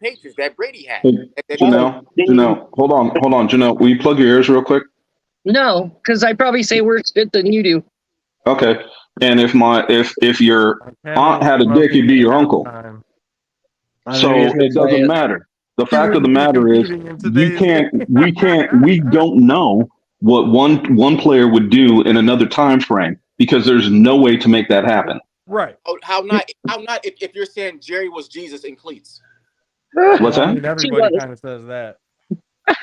Patriots that Brady had. Hey, Janelle, hold on, Janelle. Will you plug your ears real quick? No, because I probably say worse shit than you do. Okay. And if your aunt had a dick, it'd be your uncle. So it doesn't matter. The fact of the matter is, we don't know what one player would do in another time frame because there's no way to make that happen. Right. Oh, how not if you're saying Jerry was Jesus in cleats? What's that? I mean, everybody kind of says that.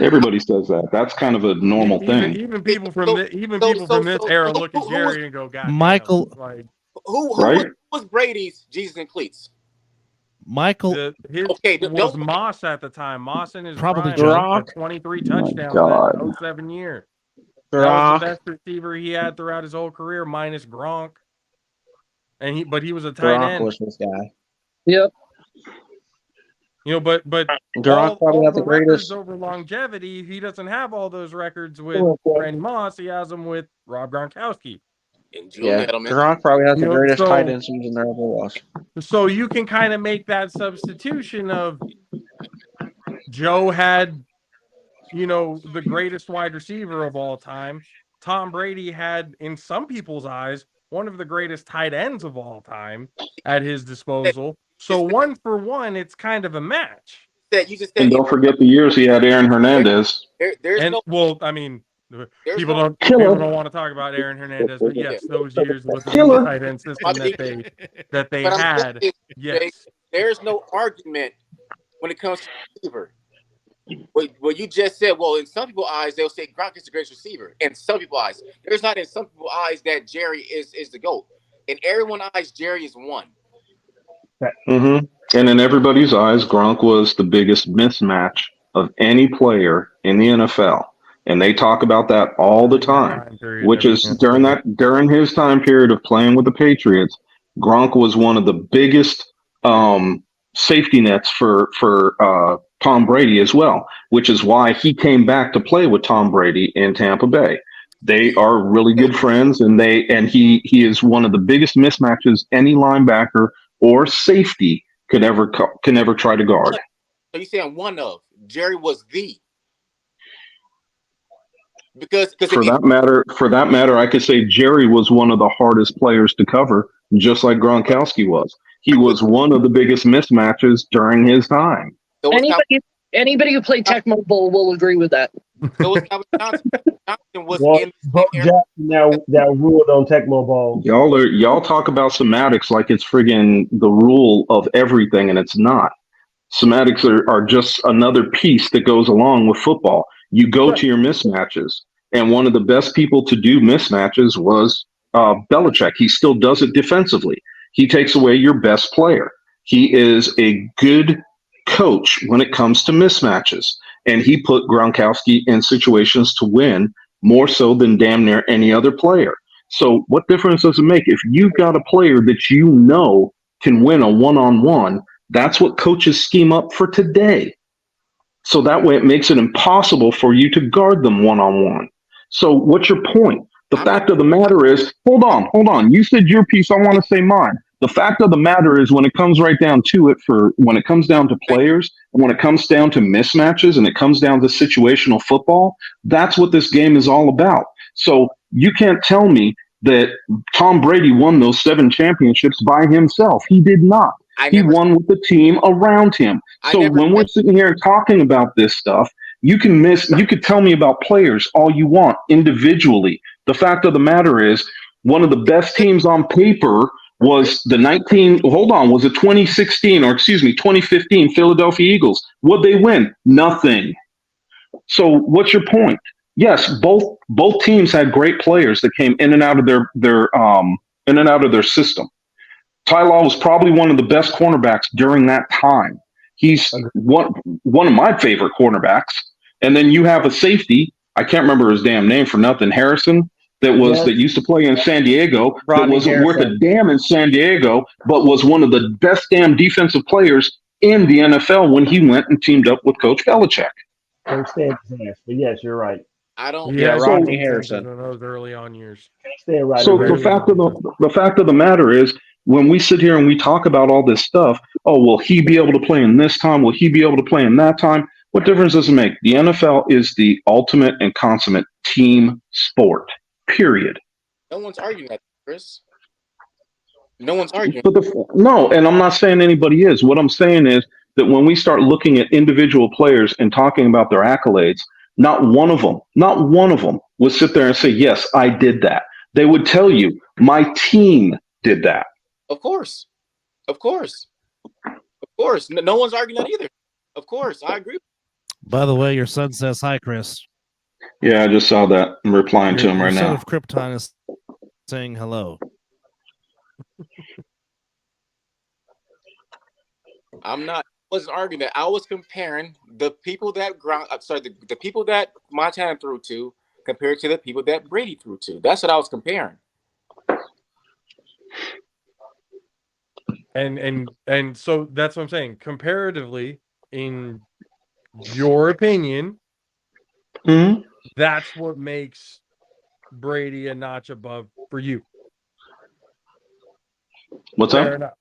Everybody says that. That's kind of a normal thing. Even people from this era look at Jerry and go, "God, Michael, like who was Brady's Jesus in cleats?" Michael, was Moss at the time. Moss in his probably prime, 23 touchdowns that 07 year. That was the best receiver he had throughout his whole career, minus Gronk. But he was a tight end. Was this guy. Yep. You know, but Gronk probably had the greatest over longevity. He doesn't have all those records with Randy Moss. He has them with Rob Gronkowski. Yeah, Gronk probably has the greatest tight end season there ever was. So you can kind of make that substitution of Joe had, the greatest wide receiver of all time. Tom Brady had, in some people's eyes, one of the greatest tight ends of all time at his disposal. So 1 for 1, it's kind of a match. And don't forget the years he had Aaron Hernandez. People don't want to talk about Aaron Hernandez, but yes, those years with the tight end system that they had. Yes, there's no argument when it comes to receiver. What you just said, well, in some people's eyes, they'll say Gronk is the greatest receiver. In some people's eyes, there's not in some people's eyes that Jerry is the GOAT. In everyone's eyes, Jerry is one. Mm-hmm. And in everybody's eyes, Gronk was the biggest mismatch of any player in the NFL. And they talk about that all the time, which is during his time period of playing with the Patriots, Gronk was one of the biggest safety nets for Tom Brady as well, which is why he came back to play with Tom Brady in Tampa Bay. They are really good friends, and he is one of the biggest mismatches any linebacker or safety can ever try to guard. So you're saying one of Jerry was the. Because for that matter, I could say Jerry was one of the hardest players to cover, just like Gronkowski was. He was one of the biggest mismatches during his time. Anybody who played Tecmo Bowl will agree with that. Johnson was in that ruled on Tecmo Bowl. Y'all talk about semantics like it's friggin' the rule of everything, and it's not. Semantics are just another piece that goes along with football. You go to your mismatches, and one of the best people to do mismatches was Belichick. He still does it defensively. He takes away your best player. He is a good coach when it comes to mismatches, and he put Gronkowski in situations to win more so than damn near any other player. So what difference does it make if you've got a player that you know can win a one-on-one? That's what coaches scheme up for today. So that way it makes it impossible for you to guard them one-on-one. So what's your point? The fact of the matter is, hold on. You said your piece. I want to say mine. The fact of the matter is, when it comes right down to it, when it comes down to players, and when it comes down to mismatches, and it comes down to situational football, that's what this game is all about. So you can't tell me that Tom Brady won those 7 championships by himself. He did not. He won with the team around him. So when we're sitting here talking about this stuff, you could tell me about players all you want individually. The fact of the matter is, one of the best teams on paper was the 2015 Philadelphia Eagles. What'd they win? Nothing. So what's your point? Yes, both teams had great players that came in and out of their system. Ty Law was probably one of the best cornerbacks during that time. He's one of my favorite cornerbacks. And then you have a safety, I can't remember his damn name for nothing, Harrison, that used to play in San Diego, that wasn't worth a damn in San Diego, but was one of the best damn defensive players in the NFL when he went and teamed up with Coach Belichick. But yes, you're right. Rodney Harrison in those early on years. So the fact of the matter is, when we sit here and we talk about all this stuff, oh, will he be able to play in this time? Will he be able to play in that time? What difference does it make? The NFL is the ultimate and consummate team sport, period. No one's arguing that, Chris. No one's arguing. No, and I'm not saying anybody is. What I'm saying is that when we start looking at individual players and talking about their accolades, not one of them would sit there and say, yes, I did that. They would tell you, my team did that. Of course. No one's arguing that either. Of course, I agree. By the way, your son says hi, Chris. Yeah, I just saw that. I'm replying to him right now. Son of Krypton is saying hello. I wasn't arguing that. I was comparing the people that the people that Montana threw to compared to the people that Brady threw to. That's what I was comparing. And so that's what I'm saying. Comparatively, in your opinion, that's what makes Brady a notch above for you. What's that?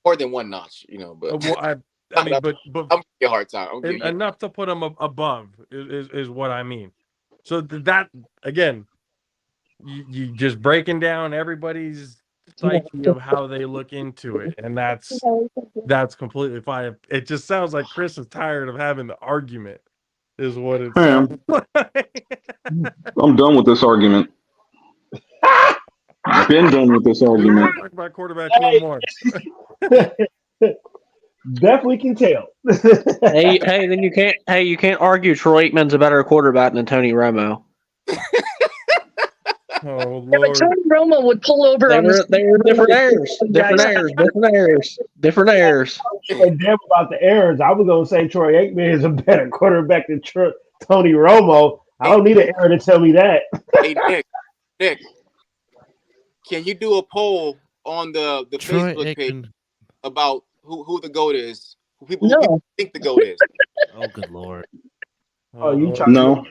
More than one notch, but I mean, but I'm giving you a hard time. Enough to put him above is what I mean. So that again, you just breaking down everybody's psyche of how they look into it, and that's completely fine. It just sounds like Chris is tired of having the argument, is what it sounds like. I'm done with this argument. I've been done with this argument. Talk about quarterbacks a little more. Definitely can tell. Then you can't argue Troy Aikman's a better quarterback than Tony Romo. Oh, Lord. Yeah, but Tony Romo would pull over They on were different errors. And damn about the errors. I was gonna say Troy Aikman is a better quarterback than Tony Romo. I don't need an error to tell me that. Hey, Nick, can you do a poll on the Facebook page about who the GOAT is? Who people think the GOAT is? Oh, good Lord. Oh, you trying to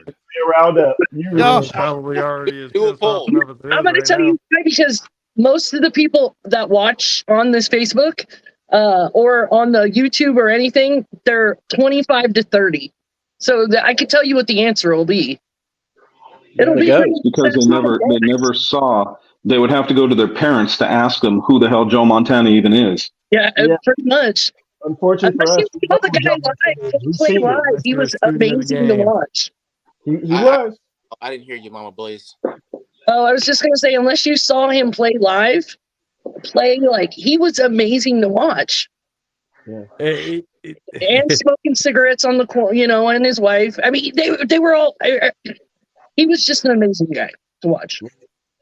round up. You probably already is. Do a poll. I'm going to tell you why, because most of the people that watch on this Facebook or on the YouTube or anything, they're 25 to 30. So I can tell you what the answer will be. It'll be because they never saw. They would have to go to their parents to ask them who the hell Joe Montana even is. Yeah. Pretty much. Unfortunately for us, he was amazing to watch. He was. I didn't hear you, Mama Blaze. Oh, I was just going to say, unless you saw him play live, he was amazing to watch. Yeah. And smoking cigarettes on the corner, and his wife. I mean, they were all. He was just an amazing guy to watch.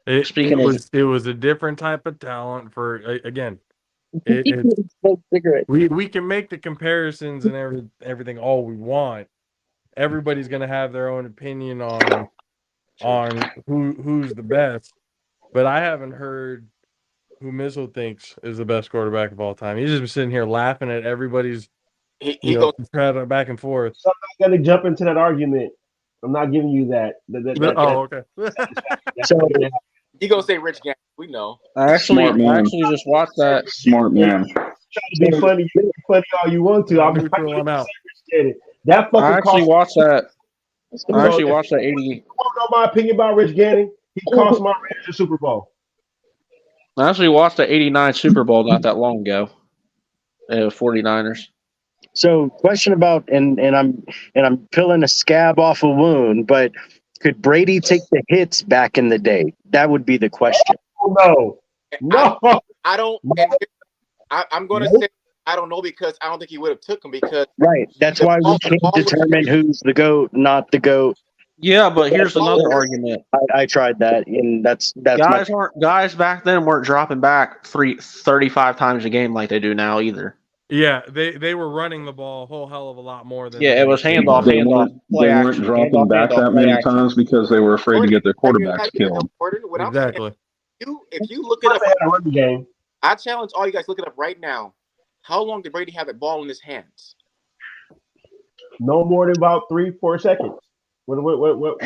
It was a different type of talent for again. We can make the comparisons and everything all we want. Everybody's gonna have their own opinion on who's the best, but I haven't heard who Missile thinks is the best quarterback of all time. He's just been sitting here laughing at everybody's back and forth. So I'm not gonna jump into that argument. I'm not giving you that. Okay. So He gonna say Rich Gannon. We know. I actually just watched that. Smart man. Try to be funny all you want to. I'm out. That fucking I actually watched that. I actually watched that 80. You want to know my opinion about Rich Gannon? He cost my Raiders a Super Bowl. I actually watched the 89 Super Bowl not that long ago. 49ers. So, question about and I'm peeling a scab off a wound, but could Brady take the hits back in the day? That would be the question. Oh, no. I don't. I'm going to say I don't know because I don't think he would have took him because right. That's why we can't determine who's the GOAT, not the GOAT. Yeah, but here's another argument. I tried that, and that's guys back then weren't dropping back 35 times a game like they do now either. Yeah, they were running the ball a whole hell of a lot more than it was handoff. They weren't dropping back that many times because they were afraid to get their quarterbacks killed. Exactly. If you look it up, I challenge all you guys look it up right now. How long did Brady have that ball in his hands? No more than about 3-4 seconds. What?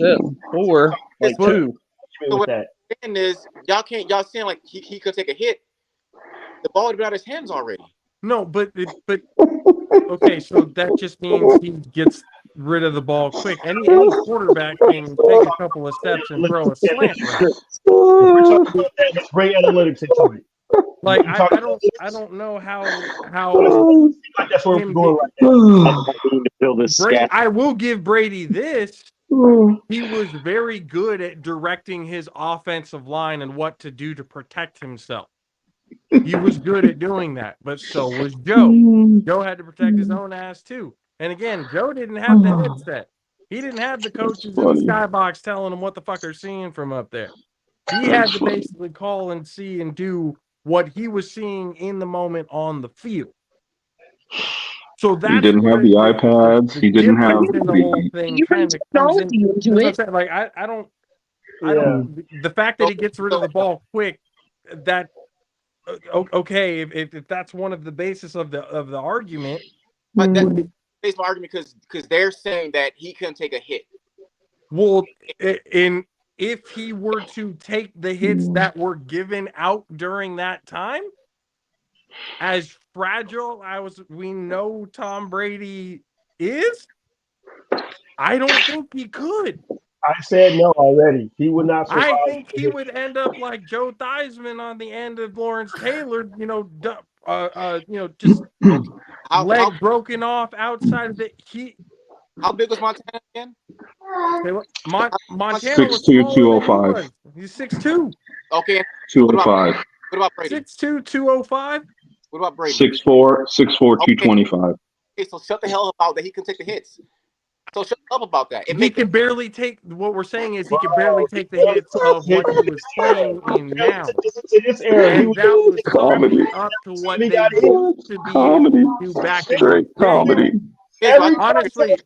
So 4, like 2. saying is y'all saying like he could take a hit. The ball would be out of his hands already. No, but okay, so that just means he gets rid of the ball quick. Any quarterback can take a couple of steps and throw a slant route. If we're talking about that, let's bring analytics into it. Like You talking I don't know how like that's where we're him going get- right now. I need to fill this Brady, scab. I will give Brady this. He was very good at directing his offensive line and what to do to protect himself. He was good at doing that, but so was Joe. Joe had to protect his own ass too. And again, Joe didn't have the headset. He didn't have the coaches in the skybox telling him what the fuck they're seeing from up there. He had to basically call and see and do what he was seeing in the moment on the field. So that's He didn't have the iPads. He didn't have the whole thing. You bring Kind of comes in. technology into That's what I'm it. saying. Like I don't. The fact that he gets rid of the ball quick, that okay. If that's one of the basis of the argument, But that's based on argument because they're saying that he couldn't take a hit. well, if he were to take the hits that were given out during that time, as fragile as we know Tom Brady is, I don't think he could. I said no already. He would not survive. I think he would end up like Joe Theismann on the end of Lawrence Taylor, just leg broken off outside of the heat. How big was Montana again? Montana was 6'2", 205. He's 6'2". Okay. 205. What about Brady? 6'2", 205. What about Brady? 6'4", 225. Okay, so shut the hell up about that. He can take the hits. So shut up about that. He can barely take. What we're saying is he can barely take the hits of what he was playing in now. In this era, And that was comedy. up to what they used to be able to do back in the day. Comedy. Honestly,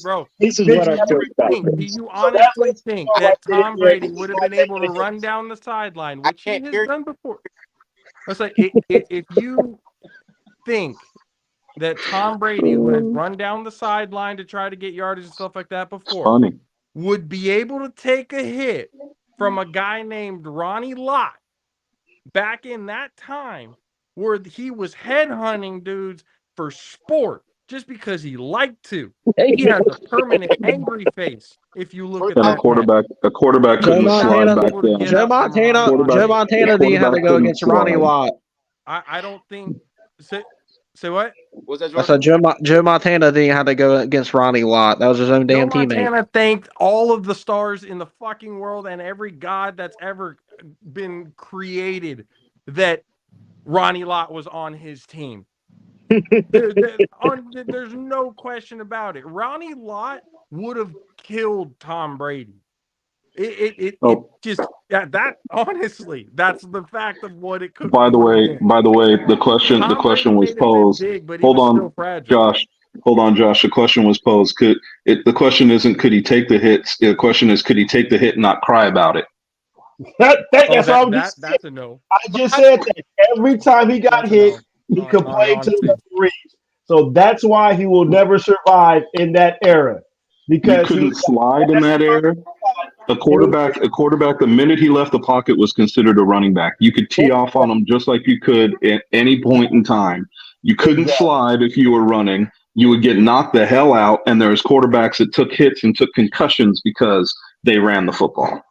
bro. This is what I'm talking about. Do you honestly think that Tom Brady would have been able to run down the sideline, which he has done before? Let's say if you think that Tom Brady, who has run down the sideline to try to get yardage and stuff like that before, would be able to take a hit from a guy named Ronnie Lott back in that time where he was headhunting dudes for sport just because he liked to. He has a permanent angry face if you look at And that. a quarterback couldn't slide back down. Joe Montana didn't have to go against Ronnie Lott. I don't think. Say what? Was that I said Joe Montana didn't have to go against Ronnie Lott. That was his own damn teammate. Montana thanked all of the stars in the fucking world and every god that's ever been created that Ronnie Lott was on his team. There's no question about it. Ronnie Lott would have killed Tom Brady. It just that honestly, that's the fact of what it could. By the way, the question was posed. Hold on, Josh. The question was posed. The question isn't could he take the hits? The question is could he take the hit and not cry about it? That's a no. I just said that every time he got hit, he complained to the referees. So that's why he will never survive in that era. Because you couldn't slide in that era. A quarterback, the minute he left the pocket was considered a running back. You could tee off on him just like you could at any point in time. You couldn't slide if you were running. You would get knocked the hell out, and there's quarterbacks that took hits and took concussions because they ran the football.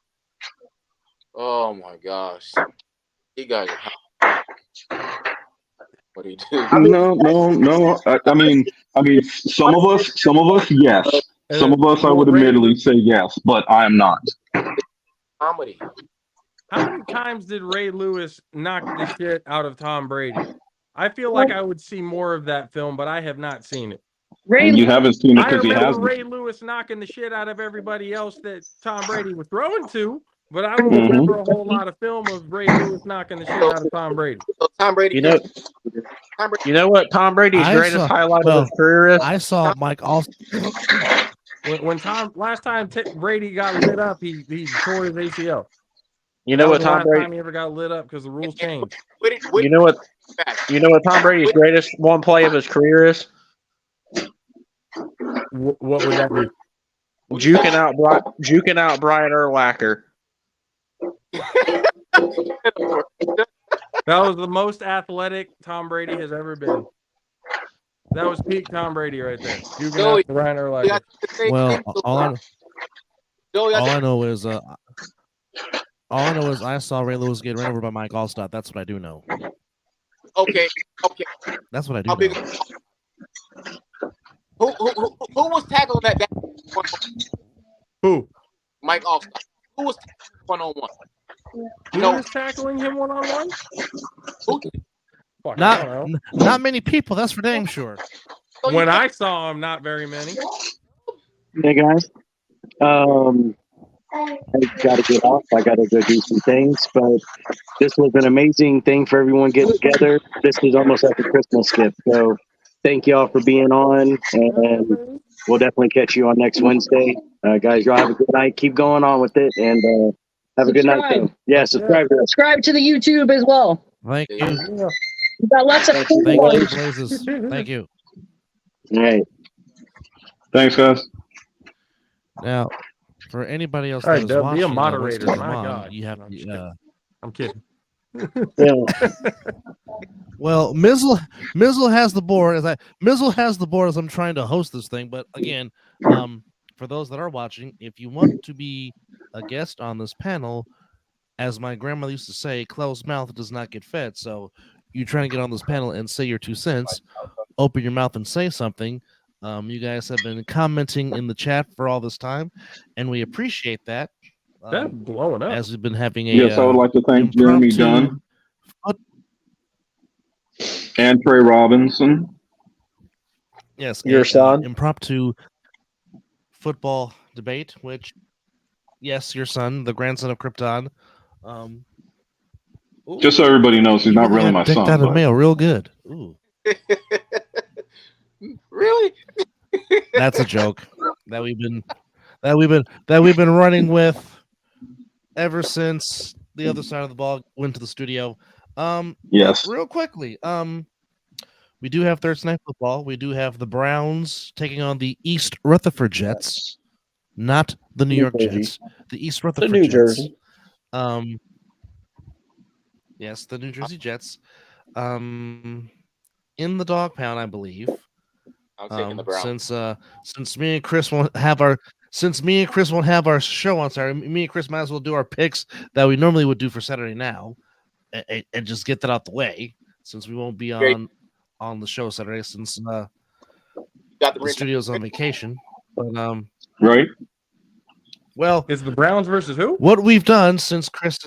Oh my gosh. You guys are what do you do? No. I mean, some of us, yes. Some of us, I would admittedly say yes, but I am not. Comedy. How many times did Ray Lewis knock the shit out of Tom Brady? I feel like I would see more of that film, but I have not seen it. You haven't seen it because he hasn't. Ray Lewis knocking the shit out of everybody else that Tom Brady was throwing to, but I don't remember a whole lot of film of Ray Lewis knocking the shit out of Tom Brady. So Tom Brady, you know what Tom Brady's greatest highlight of his career is? I saw Mike also. When last time Brady got lit up, he tore his ACL. You know what Tom Brady? Time he ever got lit up because the rules changed. You know what Tom Brady's greatest one play of his career is? What would that be? Juking out Brian Urlacher. That was the most athletic Tom Brady has ever been. That was peak Tom Brady right there. You can Joey, ask Ryan Urlacher. Well, all I know is I saw Ray Lewis get run over by Mike Allstott. That's what I do know. Okay. That's what I do How big? know. Who was tackling that? Who? Mike Allstott. Who was tackling 1-on-1? Who was tackling him 1-on-1? Who? Fuck, I don't know. Not many people. That's for dang sure. When I saw him, not very many. Hey guys, I gotta get off. I gotta go do some things, but this was an amazing thing for everyone getting together. This is almost like a Christmas gift. So thank y'all for being on, and we'll definitely catch you on next Wednesday. Guys, y'all have a good night. Keep going on with it, and have a good night. Too. Yeah, subscribe. Subscribe to the YouTube as well. Thank you. Yeah. We got lots of Thank cool you, ones. Blazes. Thank you. All right. Thanks, guys. Now, for anybody else All right, that is Dub, watching, be a wants moderator. to come My on, God. you have No, to. I'm kidding. Yeah. Well, Mizzle has the board as I'm trying to host this thing. But again, for those that are watching, if you want to be a guest on this panel, as my grandmother used to say, closed mouth does not get fed. So you trying to get on this panel and say your 2 cents, open your mouth and say something. You guys have been commenting in the chat for all this time, and we appreciate that. That's blowing up. As we've been having a Yes, I would like to thank Jeremy Dunn and Trey Robinson. Yes, Your son? impromptu football debate, which, yes, your son, the grandson of Krypton. Just so everybody knows, he's not really my Decked son. out of But mail, real good. Ooh, Really? that's a joke that we've been running with ever since the other side of the ball went to the studio. yes, Real quickly, we do have Thursday Night Football. We do have the Browns taking on the East Rutherford Jets, not the New York Jets. The East Rutherford New Jets. Jersey. Yes, the New Jersey Jets. In the dog pound, I believe. I'm taking the Browns. Since me and Chris won't have our show on Saturday, me and Chris might as well do our picks that we normally would do for Saturday now, and just get that out the way, since we won't be on the show Saturday, since the studio's on vacation. But right. Well, is the Browns versus who? What we've done since Chris,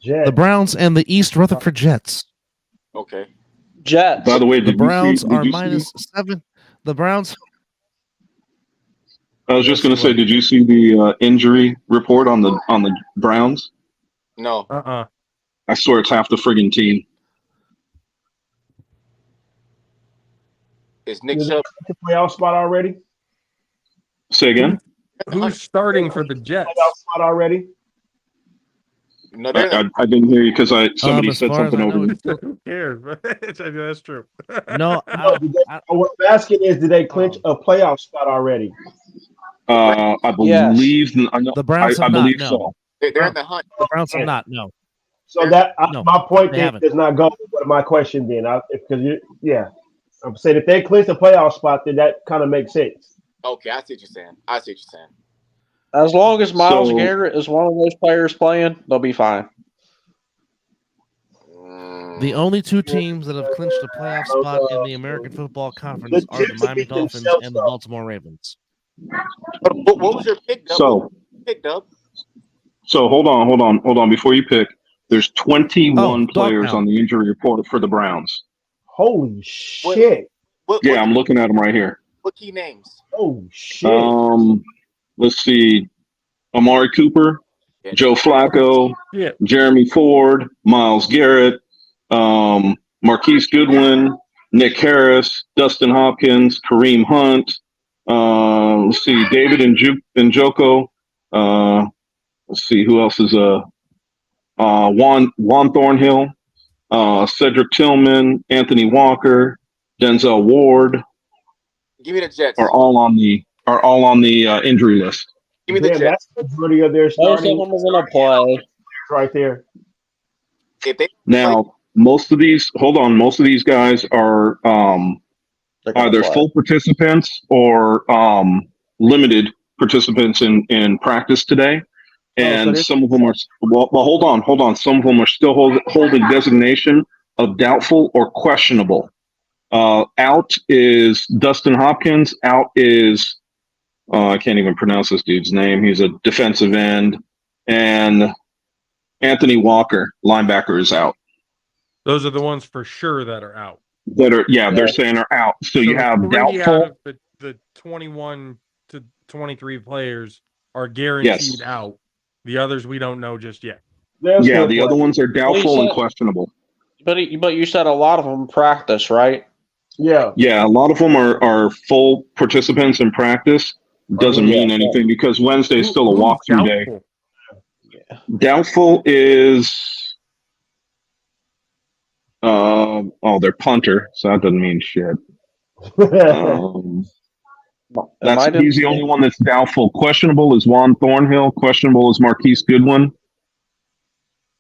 the Browns and the East Rutherford Jets. Okay. Jets. By the way, The Browns are -7. The Browns. I was just going to say, did you see the injury report on the Browns? No. I swear it's half the friggin' team. Is Nick Chubb playoff spot already? Say again. Who's starting for the Jets? Playoff spot already? No, I didn't hear you because somebody said something over there. Who cares? That's true. No, what I'm asking is, did they clinch a playoff spot already? I believe the Browns I have believe not, so. no. They're in the hunt. The Browns have not, no. So that my point they then haven't. does not go with my question then. I'm saying if they clinch the playoff spot, then that kind of makes sense. Okay, I see what you're saying. As long as Myles Garrett is one of those players playing, they'll be fine. The only 2 teams that have clinched a playoff spot in the American Football Conference are the Miami Dolphins and the Baltimore Ravens. What was your pick, Dub? So hold on. Before you pick, there's 21 players on the injury report for the Browns. Holy shit! I'm looking at them right here. What key names? Oh shit! Let's see. Amari Cooper, Joe Flacco, Jeremy Ford, Myles Garrett, Marquise Goodwin, Nick Harris, Dustin Hopkins, Kareem Hunt. Let's see, David Njoku. Let's see who else is Juan Thornhill, Cedric Tillman, Anthony Walker, Denzel Ward. Give me the Jets. Are all on the injury list. Give me the Jets. That's the majority of their starting. Most of them are going to play. right there. If they Now, most of these guys are They're gonna either play. full participants or limited participants in practice today. And some of them are, well, hold on. Some of them are still holding designation of doubtful or questionable. Out is Dustin Hopkins. Out is, I can't even pronounce this dude's name. He's a defensive end. And Anthony Walker, linebacker, is out. Those are the ones for sure that are out. They're saying are out. So you have 3 doubtful. out of the 21 to 23 players are guaranteed out. The others we don't know just yet. The other ones are doubtful and questionable. But you said a lot of them practice, right? Yeah. Yeah, a lot of them are full participants in practice. Doesn't mean anything because Wednesday is still a walkthrough day. Yeah. Doubtful is they're punter, so that doesn't mean shit. He's the only one that's doubtful. Questionable is Juan Thornhill. Questionable is Marquise Goodwin.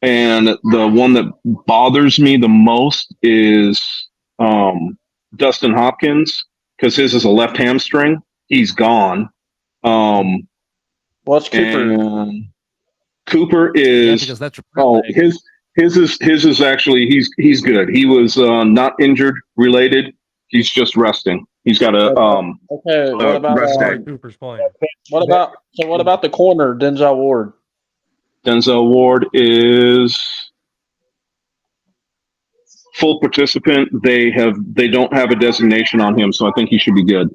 And the one that bothers me the most is Dustin Hopkins because his is a left hamstring. He's gone. What's Cooper? And Cooper is because that's your his is actually he's good. He was not injured related. He's just resting. He's got a okay. What about rest day. Cooper's playing? What about the corner, Denzel Ward? Denzel Ward is full participant. They don't have a designation on him, so I think he should be good.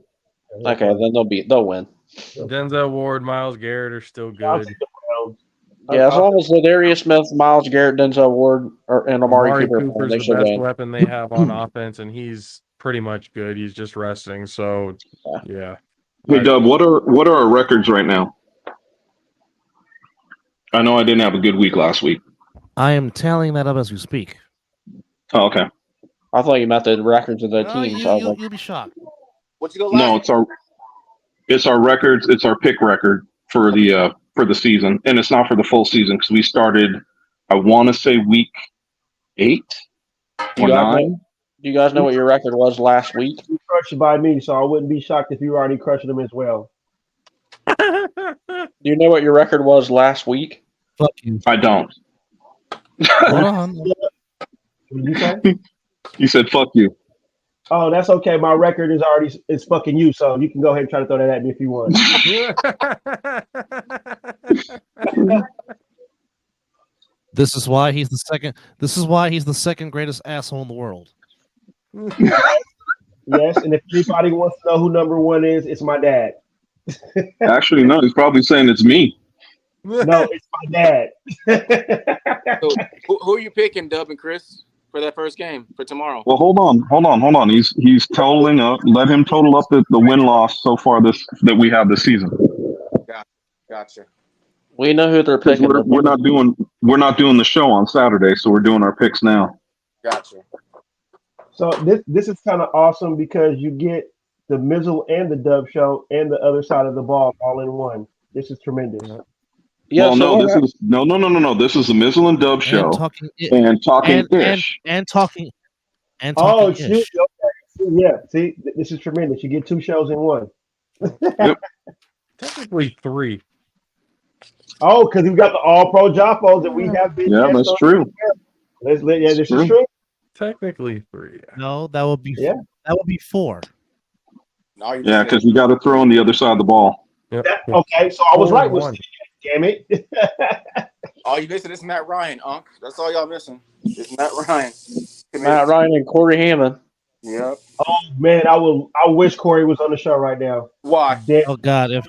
Okay, then they'll win. Denzel Ward, Myles Garrett are still good. Yeah, as long as Ladarius Smith, Myles Garrett, Denzel Ward, and Amari Cooper, Cooper's they the should best win. weapon they have on offense, and he's pretty much good. He's just resting, so yeah. Hey, Dub, what are our records right now? I know I didn't have a good week last week. I am tallying that up as we speak. Oh, okay. I thought you meant the records of the teams. You'll be shocked. What's you go last? No, it's our records. It's our pick record for the season, and it's not for the full season because we started. I want to say week 8 or 9. Do you guys know what your record was last week? You crushed by me, so I wouldn't be shocked if you were already crushing them as well. Do you know what your record was last week? Fuck you. I don't. Hold on. What did you say? You said fuck you. Oh, that's okay. My record is already it's fucking you, so you can go ahead and try to throw that at me if you want. This is why he's the second. This is why he's the second greatest asshole in the world. Yes, and if anybody wants to know who number 1 is, it's my dad. Actually, no, he's probably saying it's me. No, it's my dad. So, who are you picking, Dub and Chris, for that first game for tomorrow? Well, hold on. He's totaling up. Let him total up the win-loss so far that we have this season. Gotcha. We know who they're picking. We're not doing the show on Saturday, so we're doing our picks now. Gotcha. So this is kind of awesome because you get the Mizzle and the Dub show and the other side of the ball all in one. This is tremendous. Yeah, no. This is the Mizzle and Dub show talking ish. Oh, ish. shoot. Okay. Yeah. See, this is tremendous. You get 2 shows in one. Yep. Technically 3. Oh, because we've got the All-Pro Joppos and we have been. Yeah, that's true. This is true. Technically 3. No, that would be 4. No, Yeah, because we got to throw on the other side of the ball. Yep. Okay, so I was right with 1. damn it. All you missing is Matt Ryan, Unc. That's all y'all missing. It's Matt Ryan. Matt Ryan and Corey Hammond. Yep. Oh man, I wish Corey was on the show right now. Why? Oh God, if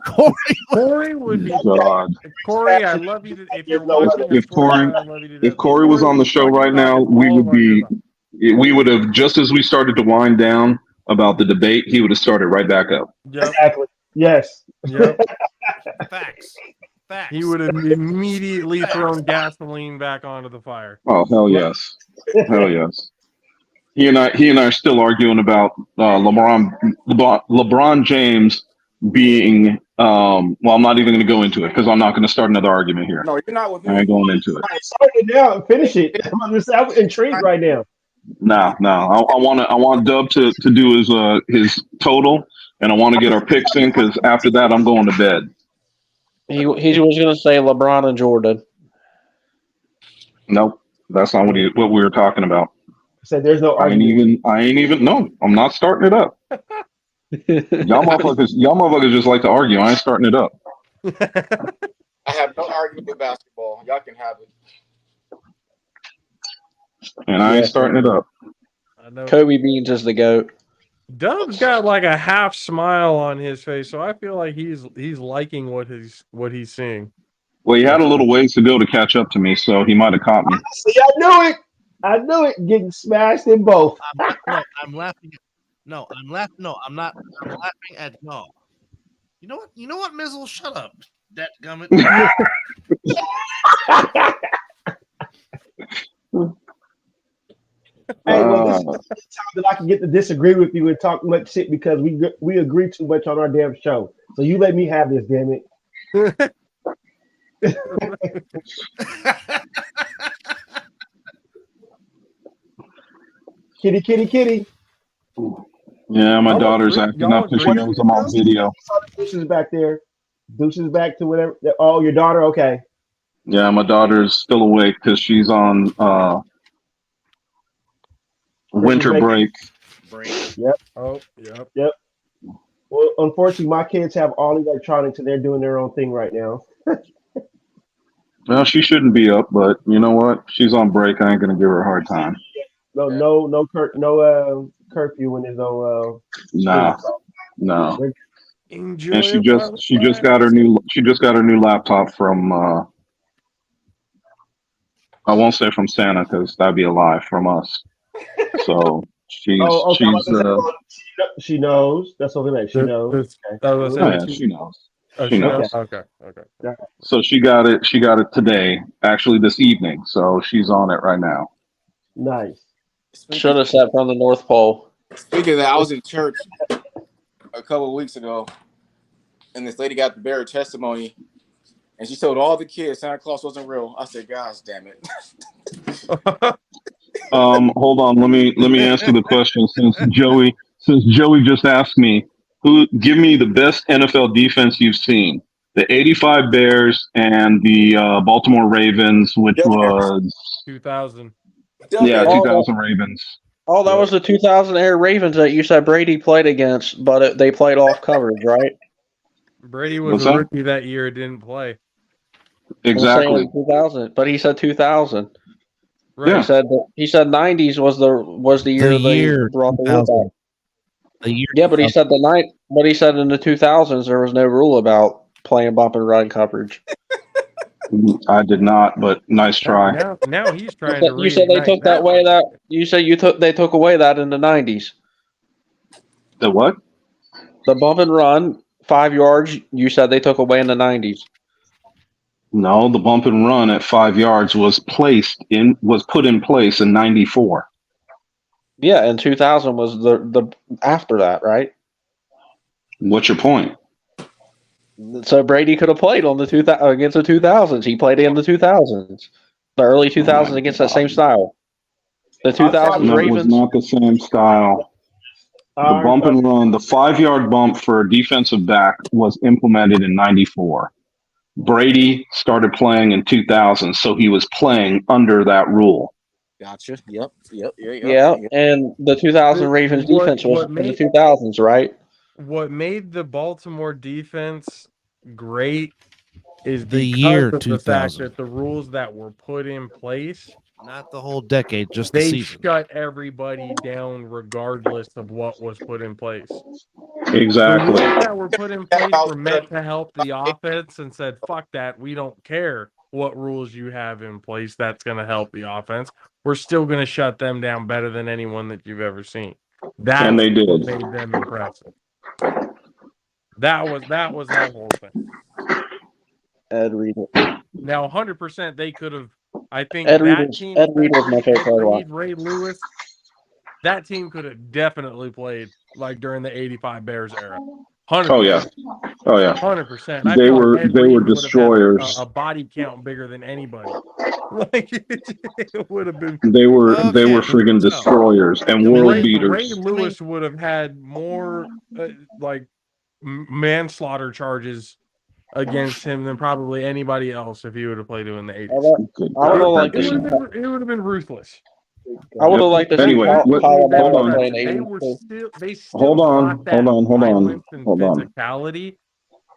Corey would be God. Corey, I love you. If you're watching, If Corey was on the show right now, we would have just as we started to wind down about the debate, he would have started right back up. Yep. Exactly. Yes. Yep. Facts. He would have immediately thrown gasoline back onto the fire. Oh hell yes, hell yes. He and I are still arguing about LeBron James being well, I'm not even going to go into it because I'm not going to start another argument here. No, you're not with I me. ain't going into it. Start it now. Finish it. I'm intrigued right now. No. I want Dub to do his total, and I want to get our picks in because after that I'm going to bed. He was going to say LeBron and Jordan. Nope, that's not what we were talking about. I said there's no argument. I ain't even. No, I'm not starting it up. Y'all motherfuckers just like to argue. I ain't starting it up. I have no argument with basketball. Y'all can have it. And I ain't starting it up. I know. Kobe Beans is the GOAT. Dub's got like a half smile on his face, so I feel like he's liking what he's seeing. Well, he had a little ways to go to catch up to me, so he might have caught me. See, I knew it. Getting smashed in both. I'm laughing. No, I'm laughing. No, I'm not. I'm laughing at y'all. You know what, Mizzle? Shut up. That gummit. Hey, well, this is the time that I can get to disagree with you and talk much shit because we agree too much on our damn show. So you let me have this, damn it. Kitty. Yeah, my daughter's acting up because she knows I'm on video. Deuces back there. Deuces back to whatever. Oh, your daughter? Okay. Yeah, my daughter's still awake because she's on winter break. Yep. Oh, yep. Yep. Well, unfortunately, my kids have all electronics and they're doing their own thing right now. Well, she shouldn't be up, but you know what? She's on break. I ain't gonna give her a hard time. No curfew when there's no. No. Enjoy. And she just got her new laptop from. I won't say from Santa because that'd be a lie from us. So she knows. That's what they She knows. She knows. Oh, she knows. Okay. So she got it today, actually this evening. So she's on it right now. Nice. Should have sat from the North Pole. Speaking of that, I was in church a couple of weeks ago, and this lady got to bear her testimony, and she told all the kids Santa Claus wasn't real. I said, "Gosh, damn it!" Hold on. Let me answer the question since Joey just asked me. Give me the best NFL defense you've seen? The '85 Bears and the Baltimore Ravens, which was 2000. Yeah, 2000 Ravens. Oh, that was the 2000 Air Ravens that you said Brady played against, but they played off coverage, right? Brady was a rookie that year, didn't play. Exactly. 2000, but he said 2000. Right. Yeah. He said 90s was the year they brought the rule back. But he said he said in the 2000s there was no rule about playing bump and run coverage. I did not, but nice try. Now he's trying to. You said they took that away. They took away that in the 90s. The what? The bump and run 5 yards. You said they took away in the 90s. No, the bump and run at 5 yards was put in place in '94. Yeah, and 2000 was the after that, right? What's your point? So Brady could have played on against the 2000s. He played in the 2000s, the early 2000s against that same style. The 2000s Ravens. It was not the same style. The bump and run, the 5 yard bump for a defensive back was implemented in '94. Brady started playing in 2000, so he was playing under that rule. Gotcha. Yep. Yeah, and the 2000 Ravens defense was in the 2000s, right? What made the Baltimore defense great is the year 2000. The fact that the rules that were put in place, not the whole decade, just the season. They shut everybody down regardless of what was put in place. Exactly. The rules that were put in place were meant to help the offense and said, fuck that, we don't care what rules you have in place that's going to help the offense. We're still going to shut them down better than anyone that you've ever seen. And they did. What made them impressive. That was that whole thing. Ed Reed. Now, 100%, they could have. I think Ed Reed was my favorite. Ray Lewis. That team could have definitely played like during the '85 Bears era. Oh yeah. Oh yeah. 100%. They were Ed they Reed were would have destroyers. had a body count bigger than anybody. Like it would have been. They were friggin' destroyers and world beaters. Ray Lewis would have had more manslaughter charges against him than probably anybody else if he would have played in the 80s. I would have liked to see. It would have been ruthless. I would have liked to see. Anyway, hold on. They still Hold on. physicality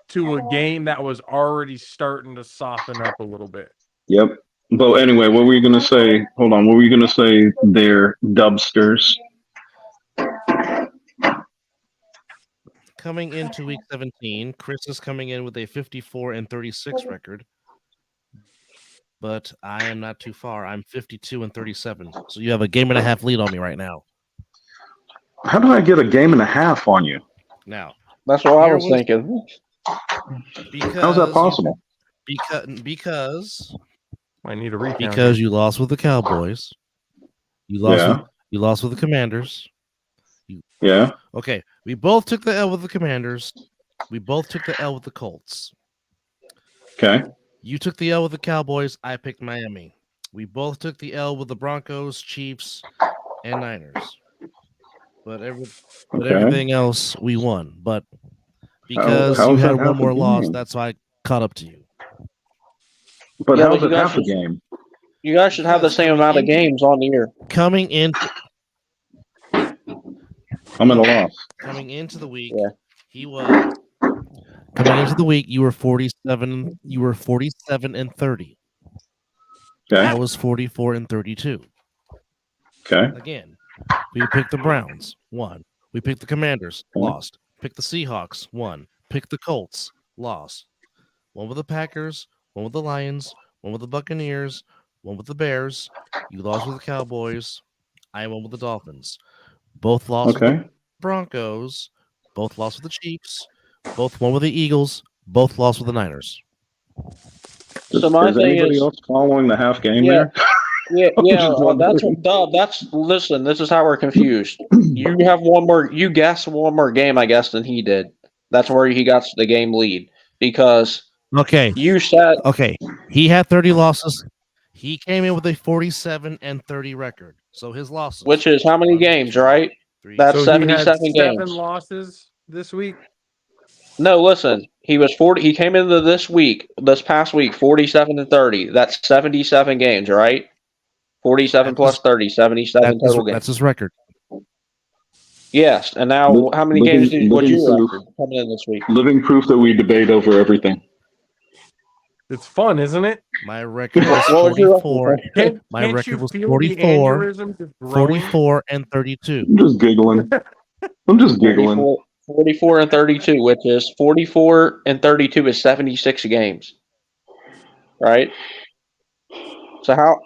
to a game that was already starting to soften up a little bit. Yep. But anyway, what were you gonna say? Hold on. What were you gonna say? They're dubsters. Coming into week 17, Chris is coming in with a 54-36 record. But I am not too far. I'm 52-37. So you have a game and a half lead on me right now. How do I get a game and a half on you? Now. That's what I was thinking. How's that possible? Because I need a recount. Because you lost with the Cowboys. You lost with the Commanders. Yeah. Okay. We both took the L with the Commanders. We both took the L with the Colts. Okay. You took the L with the Cowboys. I picked Miami. We both took the L with the Broncos, Chiefs, and Niners. But everything else we won. But because you had one more loss, that's why I caught up to you. But how's it half a game? You guys should have the same amount of games on the year. Coming in. I'm at a loss. Coming into the week, he was. Coming into the week, you were 47. You were 47-30. Okay. I was 44-32. Okay. Again, we picked the Browns, won. We picked the Commanders, lost. Picked the Seahawks, won. Picked the Colts, lost. One with the Packers, one with the Lions, one with the Buccaneers, one with the Bears. You lost with the Cowboys. I won with the Dolphins. Both lost with the Broncos. Both lost with the Chiefs. Both won with the Eagles. Both lost with the Niners. So my thing anybody else following the half game there? Listen, this is how we're confused. You have one more. You guessed one more game, I guess, than he did. That's where he got the game lead because. You said he had 30 losses. He came in with a 47-30 record. So his losses, which is how many games, right? That's 77 games. 7 losses this week. No, listen. He was 40. He came into this past week, 47-30. That's 77 games, right? 47 plus 30, 77 total games. That's his record. Yes, and now how many games would you record coming in this week? Living proof that we debate over everything. It's fun, isn't it? My record was 44. My record was 44, 44 and 32. I'm just giggling. 44 and 32, which is 44 and 32 is 76 games, right? So how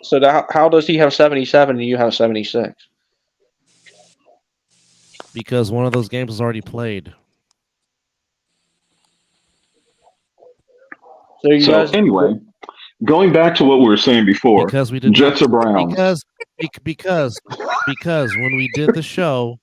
does he have 77 and you have 76? Because one of those games was already played. So anyway, going back to what we were saying before, because we did Jets or Browns. Because when we did the show,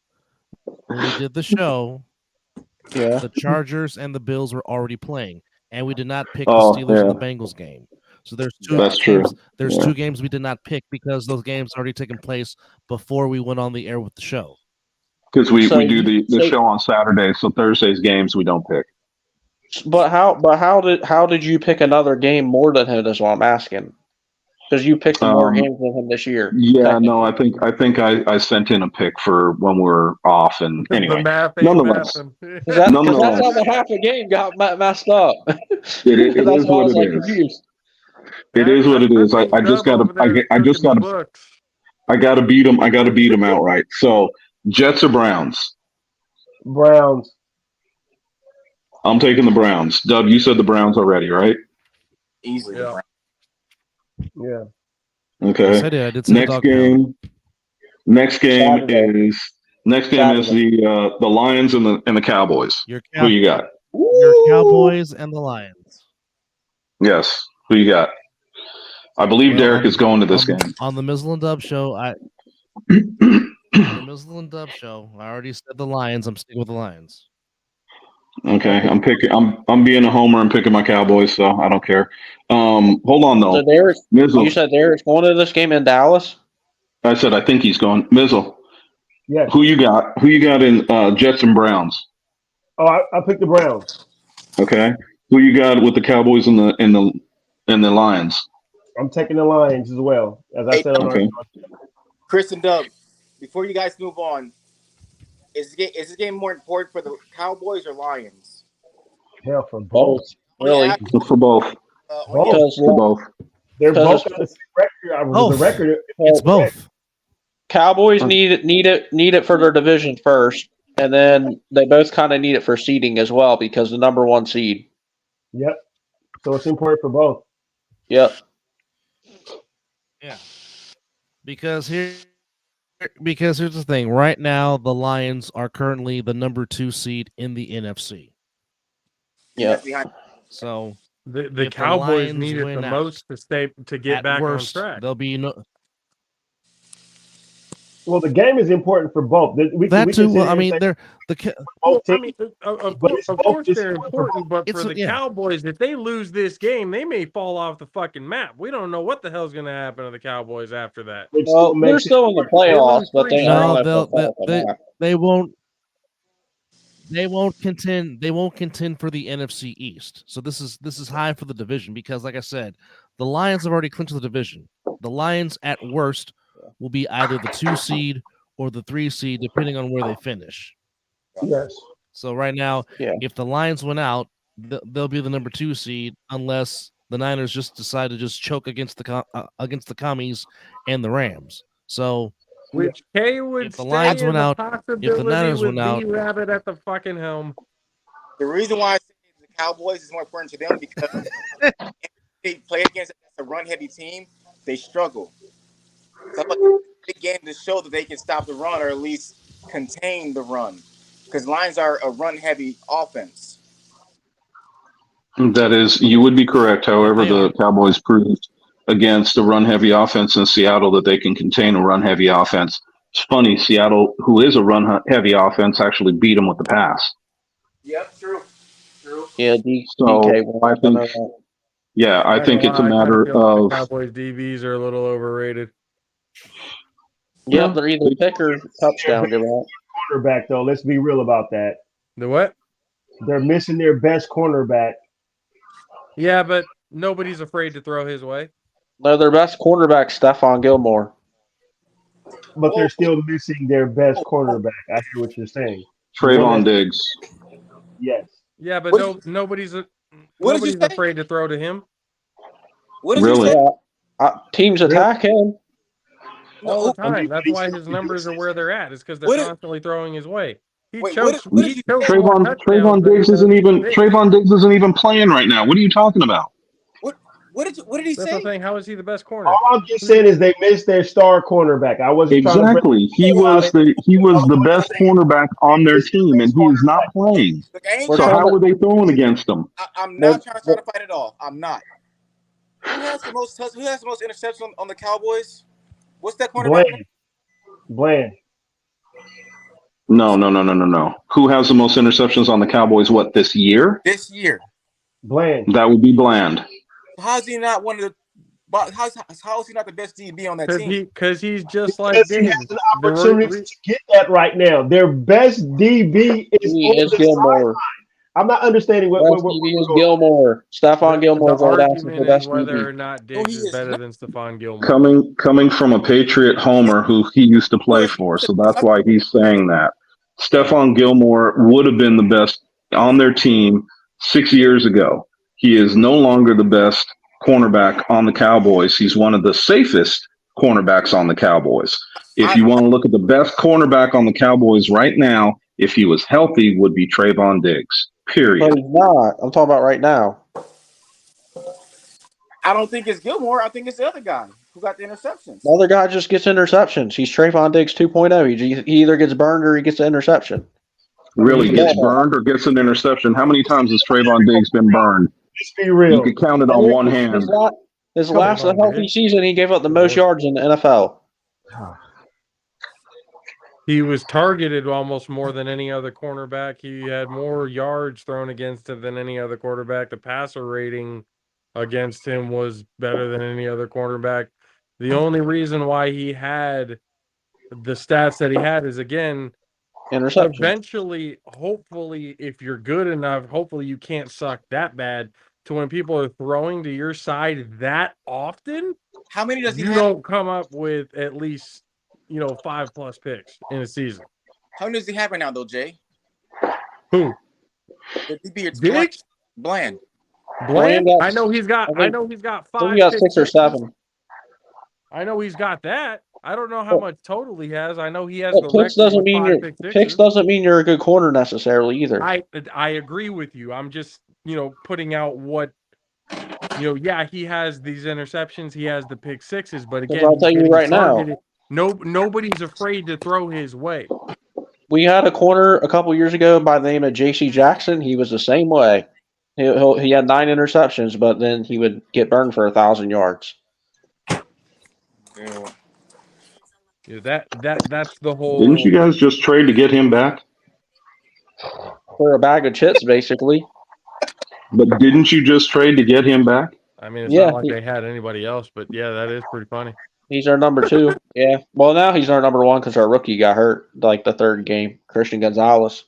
the Chargers and the Bills were already playing, and we did not pick the Steelers and the Bengals game. So there's two. That's true. There's 2 games we did not pick because those games already taken place before we went on the air with the show. Because we do the show on Saturday, so Thursday's games we don't pick. But how did you pick another game more than him? Is what I'm asking. Because you picked more games than him this year. Yeah, no, I think I sent in a pick for when we're off, and anyway, nonetheless, that's how the half a game got messed up. It is what it is. It is what it is. I gotta beat him. I gotta beat him outright. So Jets or Browns? Browns. I'm taking the Browns. Dub, you said the Browns already, right? Easily. Yeah. Okay. Yes, I did. I did Next game is the Lions and the Cowboys. Who you got? Your Cowboys and the Lions. Yes. Who you got? I believe Derek is going to this game. On the Mizzle and Dub show, I already said the Lions. I'm sticking with the Lions. Okay, I'm being a homer and picking my Cowboys, so I don't care. Hold on though. So Mizzle. you said Derek's going to this game in Dallas? I said I think he's going. Mizzle. Yes. Who you got? Who you got in Jets and Browns? Oh, I picked the Browns. Okay. Who you got with the Cowboys and the Lions? I'm taking the Lions as well, as I said on okay. Chris and Doug, before you guys move on, is this game more important for the Cowboys or Lions? Hell, for both. Really? For both. For both. They're both got the same record. The record. It's both. Cowboys need it for their division first, and then they both kind of need it for seeding as well because the number one seed. Yep. So it's important for both. Yep. Yeah. Because here's the thing. Right now, the Lions are currently the number 2 seed in the NFC. Yeah. So the Cowboys need it the most to get back on track. There'll be no. Well, the game is important for both. I mean, they're of course they're important, but for the Cowboys, if they lose this game, they may fall off the fucking map. We don't know what the hell's going to happen to the Cowboys after that. Well, they're still in the playoffs, but they won't. They won't contend. They won't contend for the NFC East. So this is high for the division because, like I said, the Lions have already clinched the division. The Lions, at worst, will be either the 2 seed or the 3 seed, depending on where they finish. Yes. So right now, if the Lions win out, they'll be the number 2 seed unless the Niners just decide to just choke against the Commies and the Rams. So, which K would if the Lions win out, if the Niners win out, Rabbit at the fucking helm. The reason why I say the Cowboys is more important to them because if they play against a run-heavy team, they struggle. So big game to show that they can stop the run or at least contain the run, because Lions are a run-heavy offense. That is, you would be correct. However, the Cowboys proved against a run-heavy offense in Seattle that they can contain a run-heavy offense. It's funny, Seattle, who is a run-heavy offense, actually beat them with the pass. Yep, true. Yeah, I think. Yeah, I think it's a matter of Cowboys DBs are a little overrated. Yeah, they're either pick or touchdown. Cornerback, though. Let's be real about that. The what? They're missing their best cornerback. Yeah, but nobody's afraid to throw his way. No, their best cornerback, Stephon Gilmore. But they're still missing their best cornerback. I hear what you're saying. Trayvon Diggs. Yes. Yeah, but nobody's afraid to throw to him. What did you say? Teams attack him. All the time. That's why his numbers are where they're at. It's because they're constantly throwing his way. Trayvon Diggs isn't even playing right now. What are you talking about? What did he say? That's the thing. How is he the best corner? All I'm just saying is they missed their star cornerback. I wasn't exactly. He was the best cornerback on their team, and he is not playing. Look, so how were they throwing against him? I'm not trying to fight at all. I'm not. Who has the most interceptions on the Cowboys? What's that cornerback? Bland. No. Who has the most interceptions on the Cowboys? What, this year? This year. Bland. That would be Bland. How is he not one of the? How is he not the best DB on that team? Because he's just like he has an opportunity to get that right now. Their best DB is Gilmore. I'm not understanding what DB is Gilmore. Stephon Gilmore is the best whether or not Diggs is better than Stephon Gilmore. Coming from a Patriot homer who he used to play for, so that's why he's saying that. Stephon Gilmore would have been the best on their team 6 years ago. He is no longer the best cornerback on the Cowboys. He's one of the safest cornerbacks on the Cowboys. If you want to look at the best cornerback on the Cowboys right now, if he was healthy, would be Trayvon Diggs. Period. But he's not. I'm talking about right now. I don't think it's Gilmore. I think it's the other guy who got the interceptions. The other guy just gets interceptions. He's Trayvon Diggs 2.0. He either gets burned or he gets an interception. Really gets burned or gets an interception? How many times has Trayvon Diggs been burned? Let's be real. You could count it on one hand. His last healthy season, he gave up the most yards in the NFL. He was targeted almost more than any other cornerback. He had more yards thrown against him than any other quarterback. The passer rating against him was better than any other cornerback. The only reason why he had the stats that he had is, again, eventually, hopefully, if you're good enough, hopefully you can't suck that bad to when people are throwing to your side that often. How many does he you have? don't come up with at least 5+ picks in a season. How many does he have right now, though, Jay? Who? The DB, it's Diggs? Bland. Bland? I know he's got 5 he got picks 6 or 7. I know he's got that. I don't know how much total he has. I know he has the picks record doesn't with mean 5 pick picks sixes. doesn't mean you're a good corner necessarily either. I agree with you. I'm just putting out what yeah, he has these interceptions, he has the pick sixes, but again, I'll tell you right now, nobody's afraid to throw his way. We had a corner a couple years ago by the name of J.C. Jackson. He was the same way. He had 9 interceptions, but then he would get burned for 1,000 yards. Yeah, that's the whole. Didn't you guys just trade to get him back? For a bag of chips, basically. But didn't you just trade to get him back? I mean, it's not like they had anybody else, but yeah, that is pretty funny. He's our number 2. Yeah. Well, now he's our number 1 because our rookie got hurt like the 3rd game, Christian Gonzalez.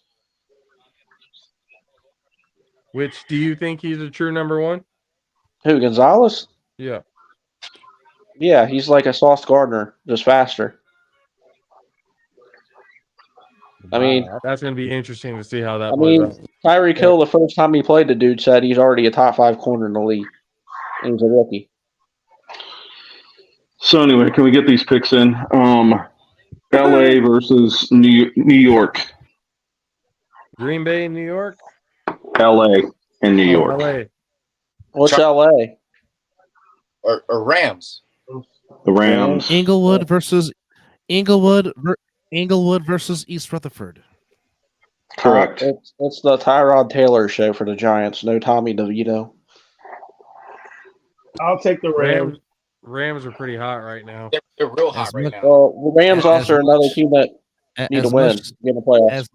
Which, do you think he's a true number 1? Who, Gonzalez? Yeah. Yeah, he's like a Sauce Gardner, just faster. I mean, that's going to be interesting to see how that plays out. Tyreek Hill, the first time he played the dude, said he's already a top 5 corner in the league. And he's a rookie. So anyway, can we get these picks in? LA versus New York. Green Bay, New York? LA and New York. LA. What's LA? Or Rams. The Rams. Inglewood versus East Rutherford. Correct. It's the Tyrod Taylor show for the Giants. No Tommy DeVito. I'll take the Rams. Rams are pretty hot right now. They're real hot right now. Well, Rams also are another team that need to win. Get the playoffs.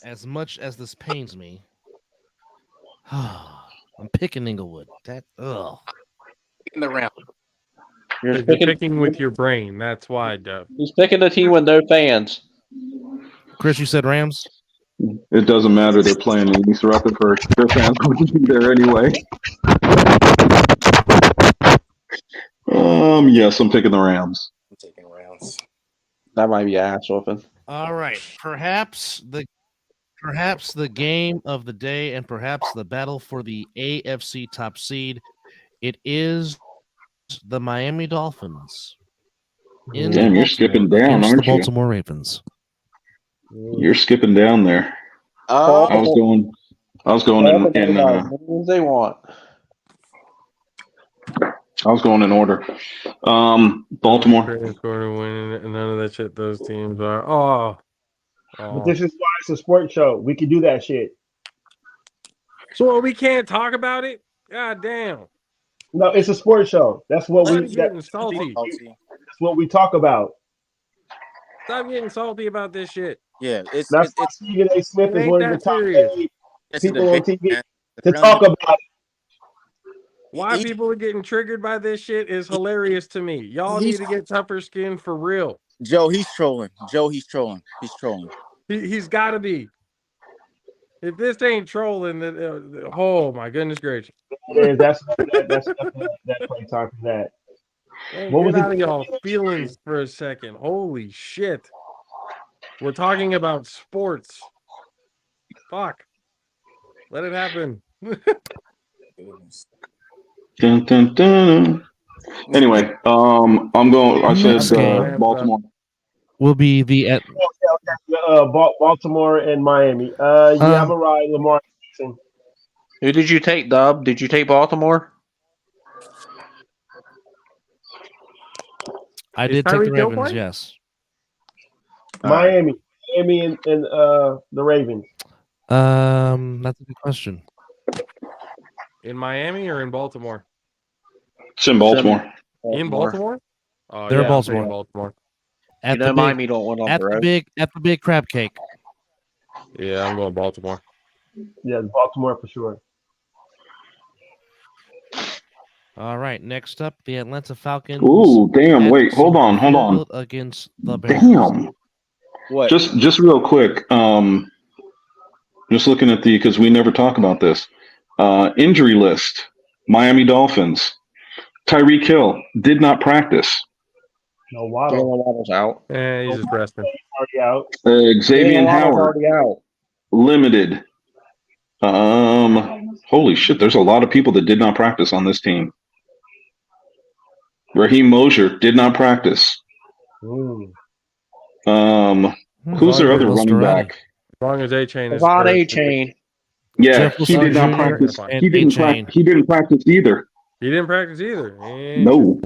As much as this pains me, I'm picking Inglewood. In the Rams. You're picking with your brain. That's why, Dub. He's picking a team with no fans. Chris, you said Rams? It doesn't matter. They're playing in East Rutherford. Their fans wouldn't be there anyway. Yes, I'm taking the Rams. I'm taking Rams. That might be ass whooping. All right. Perhaps the game of the day and perhaps the battle for the AFC top seed. It is the Miami Dolphins. Damn, you're skipping down, aren't the Baltimore Ravens. You're skipping down there. I was going in they want. I was going in order. Baltimore. Winning, and none of that shit those teams are. But this is why it's a sports show. We can do that shit. So we can't talk about it? God damn. No, it's a sports show. That's what Getting salty. That's what we talk about. Stop getting salty about this shit. Yeah, it's Stephen A. Smith is one of the top people on TV to talk about it. Why people are getting triggered by this shit is hilarious to me. Y'all need to get tougher skin for real. Joe, he's trolling. He's trolling. He's got to be. If this ain't trolling, then oh my goodness gracious! That's that play time for that. What was out of y'all feelings for a second? Holy shit! We're talking about sports. Fuck. Let it happen. Dun, dun, dun. Anyway, I'm going. I said Baltimore. Will be the Baltimore and Miami. I'm a ride Lamar Jackson. Who did you take, Dub? Did you take Baltimore? I did take the Ravens. Yes. Miami and the Ravens. That's a good question. In Miami or in Baltimore? It's in Baltimore. In Baltimore? Oh, They're yeah, I'm taking Baltimore. Baltimore. At You know, Miami don't win on the road. At the big crab cake. Yeah, I'm going Baltimore. Yeah, Baltimore for sure. All right, next up, the Atlanta Falcons. Ooh, damn! at Wait, hold on. Soldier Field against the Bears. Damn. What? Just real quick. Just looking at because we never talk about this. Injury list: Miami Dolphins. Tyreek Hill did not practice. No Jalen Waddle. Waddle's out. He's just resting. Already out. Xavier Jalen Waddle's Howard already out. limited. Holy shit! There's a lot of people that did not practice on this team. Raheem Mosier did not practice. Ooh. Who's their other running back? As long as A-Chain is Devon hurt. A-Chain. Yeah, Jeff he did not Jr. practice. and He didn't A-Chain. He didn't practice either. He didn't practice either. No,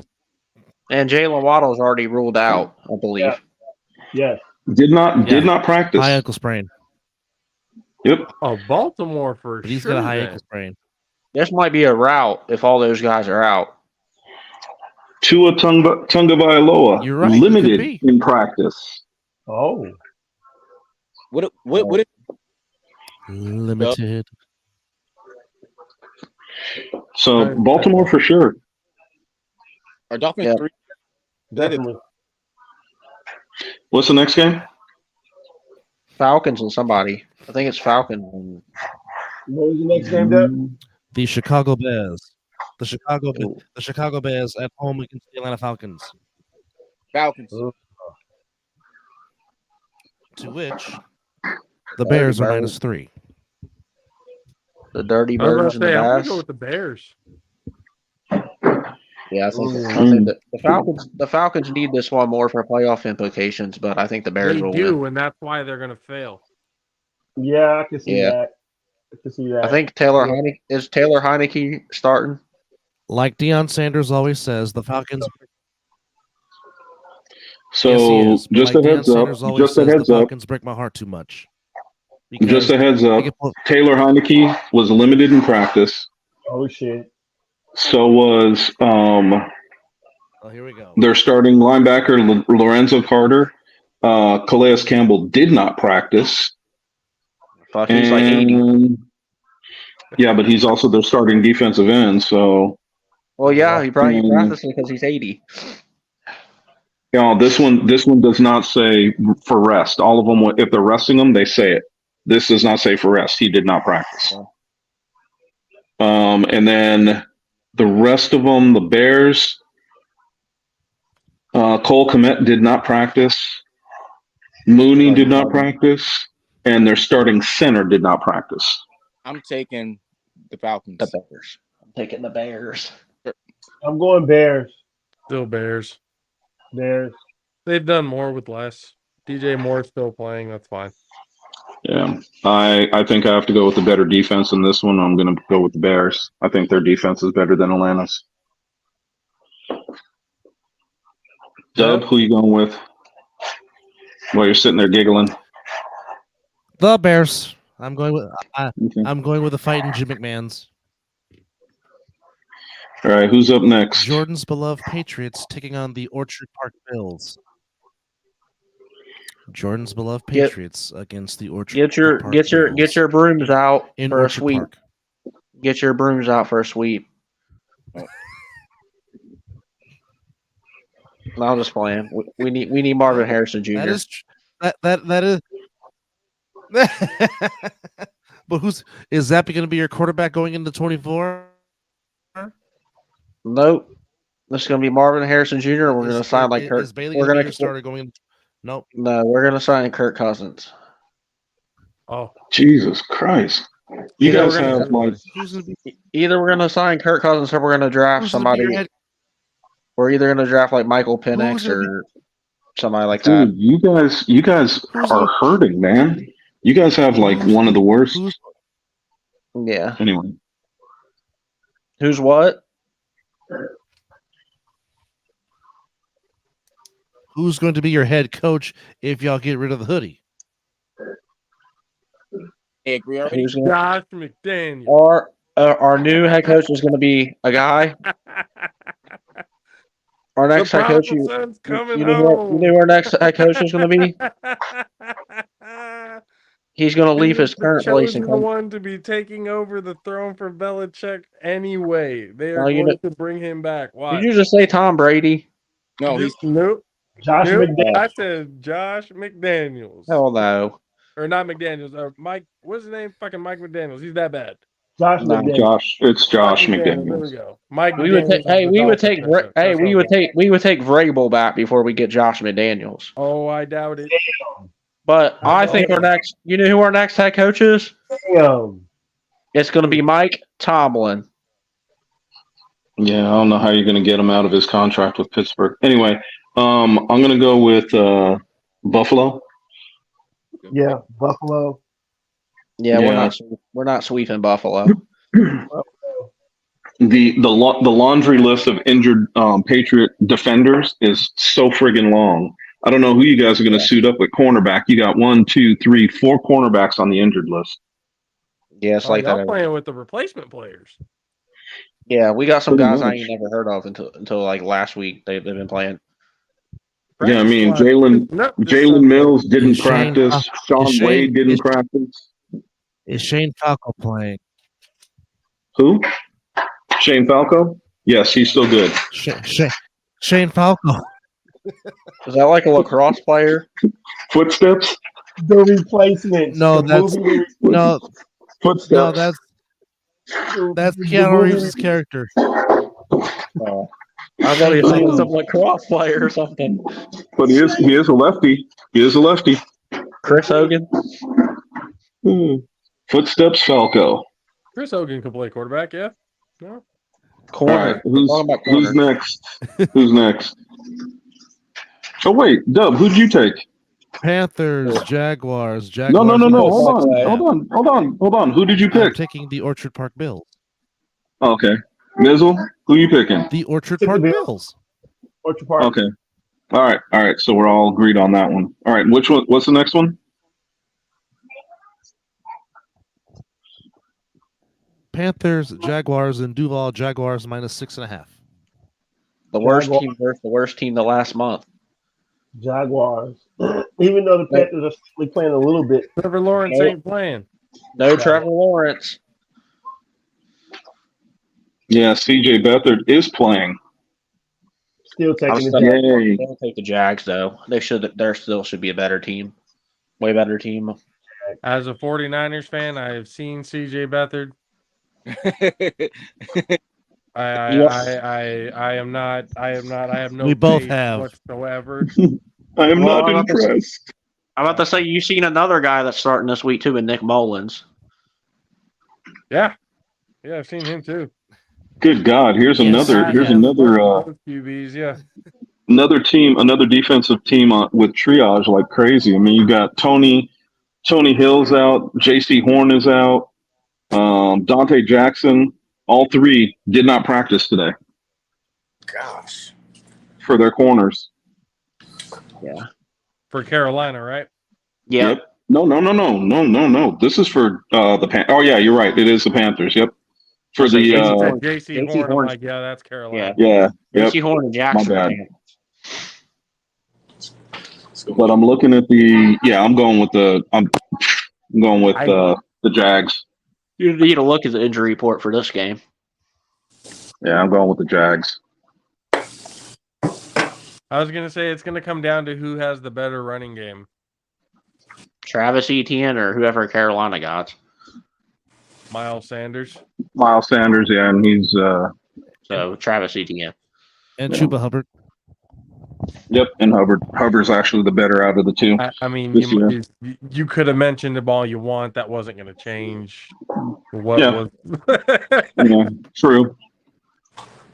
And Jalen Waddle's already ruled out, I believe. Yeah. Yes. did not practice. High ankle sprain. Yep. Oh, Baltimore for But he's sure. got a high then. ankle sprain. This might be a route if all those guys are out. Tua Tagovailoa You're right, he could limited be. in practice. Oh. What? Limited. So Baltimore for sure. Are Dolphins Yeah. 3? Definitely. What's the next game? Falcons and somebody. I think it's Falcons. What was the next game, Deb? The Chicago Bears. The Chicago Bears at home against the Atlanta Falcons. Falcons. To which the Bears are -3. The Dirty I was Birds and about to the say, I'm going Bass. to go with the Bears. Yeah, I think that the Falcons need this one more for playoff implications, but I think the Bears They will do, win. and that's why they're going to fail. Yeah, I can see Yeah. that. I can see that. I think Taylor Heineke starting. Like Deion Sanders always says, the Falcons. So Yes, he is. But just like a Deion heads up. Sanders always Just a says, heads the up. Falcons break my heart too much. Just a heads up. They get- Taylor Heineke was limited in practice. Oh shit. So was Oh, here we go. their starting linebacker Lorenzo Carter. Calais Campbell did not practice. Fuck, he's like 80. And yeah, but he's also their starting defensive end. So Well, yeah, he probably Mm. practicing because he's 80. this one does not say for rest. All of them, if they're resting them, they say it. This does not say for rest. He did not practice. And then the rest of them, the Bears, Cole Kmet did not practice. Mooney did not practice, and their starting center did not practice. I'm taking the Falcons. The Bears. I'm taking the Bears. I'm going Bears. Still Bears. Bears. They've done more with less. DJ Moore still playing. That's fine. Yeah, I think I have to go with the better defense in this one. I'm going to go with the Bears. I think their defense is better than Atlanta's. Dub, who you going with? While you're sitting there giggling. The Bears. I'm going with Okay. I'm going with the fighting Jim McMahon's. All right, who's up next? Jordan's beloved Patriots taking on the Orchard Park Bills. Jordan's beloved Patriots against the Orchard Park Bills. Get your brooms out in for Orchard a sweep. Park. Get your brooms out for a sweep. No, I'm just playing. We need Marvin Harrison Jr. That is that is. But is Zappy going to be your quarterback going into 24? Nope. This is going to be Marvin Harrison Jr. We're going to sign like Kirk. Is Bailey We're going to going be your starter going in? Nope. No, we're going to sign Kirk Cousins. Oh, Jesus Christ! You Either guys we're gonna- have like Either we're going to sign Kirk Cousins or we're going to draft Who's gonna be somebody. your head- We're either going to draft like Michael Penix Who's gonna be- or somebody like that. dude. You guys are hurting, man. You guys have like one of the worst. Yeah. Anyway, Who's what? Who's going to be your head coach if y'all get rid of the hoodie? I agree already. Who's gonna, Josh McDaniel. our new head coach is going to be a guy. Our next head coach, you know who our next head coach is going to be? He's going to leave his current place and come. One to be taking over the throne for Belichick anyway. They are going to bring him back. Why? Did you just say Tom Brady? No, he's nope. Josh McDaniels. I said Josh McDaniels. Hell no. Or not McDaniels. Mike. What's his name? Fucking Mike McDaniels. He's that bad. It's Josh McDaniels. There we go. Mike. We would take Vrabel back before we get Josh McDaniels. Oh, I doubt it. But I think our next. You know who our next head coach is? It's going to be Mike Tomlin. Yeah, I don't know how you're going to get him out of his contract with Pittsburgh. Anyway, I'm going to go with Buffalo. Yeah, Buffalo. Yeah, we're not sweeping Buffalo. The laundry list of injured Patriot defenders is so friggin' long. I don't know who you guys are going to suit up at cornerback. You got 1, 2, 3, 4 cornerbacks on the injured list. Yeah, it's like y'all that. Playing with the replacement players. Yeah, we got some guys I ain't never heard of until like last week. They've been playing. Yeah, I mean Jalen Mills didn't practice. Sean Wade didn't practice. Is Shane Falco playing? Who? Shane Falco? Yes, he's still good. Shane Falco. Is that like a lacrosse player? Footsteps? The replacement. No, that's Footsteps. No, that's Keanu Reeves' character. I thought he was saying some lacrosse player or something. But he is a lefty. Chris Hogan. Footsteps Falco. Chris Hogan can play quarterback, yeah. No. Corner. Right, who's next? Who's next? Oh wait, Dub, who'd you take? Panthers, Jaguars. No. Hold on. Who did you pick? I'm taking the Orchard Park Bills. Oh, okay. Mizzle, who are you picking? The Orchard Park Bills. Orchard Park. Okay. All right. So we're all agreed on that one. All right. Which one? What's the next one? Panthers, Jaguars, and Duval Jaguars -6.5. The worst team versus the worst team the last month. Jaguars. Even though the Panthers are still playing a little bit. Trevor Lawrence ain't playing. No Trevor Lawrence. Yeah, CJ Beathard is playing. Still taking the Jags. They'll take the Jags though. There still should be a better team. Way better team. As a 49ers fan, I have seen CJ Beathard. I am not. I have no. We both have whatsoever. I am not impressed. I'm about to say you've seen another guy that's starting this week too, in Nick Mullins. Yeah, I've seen him too. Good God! Here's another QBs. Yeah, another defensive team with triage like crazy. I mean, you got Tony Hill's out, J.C. Horn is out, Dante Jackson. All three did not practice today. Gosh, for their corners. Yeah, for Carolina, right? Yeah. Yep. No. This is for the Pan. Oh yeah, you're right. It is the Panthers. Yep. For the J.C. Horn. I'm like, yeah, that's Carolina. Yeah. J.C. Horn and Jackson. My bad. But I'm looking at the. Yeah, I'm going with the Jags. You need to look at the injury report for this game. Yeah, I'm going with the Jags. I was gonna say it's gonna come down to who has the better running game. Travis Etienne or whoever Carolina got. Miles Sanders, yeah, and he's so Travis Etienne. And Chuba Hubbard. Yep, and Hubbard's actually the better out of the two. I mean, you could have mentioned them all you want. That wasn't going to change. Was? Yeah, true.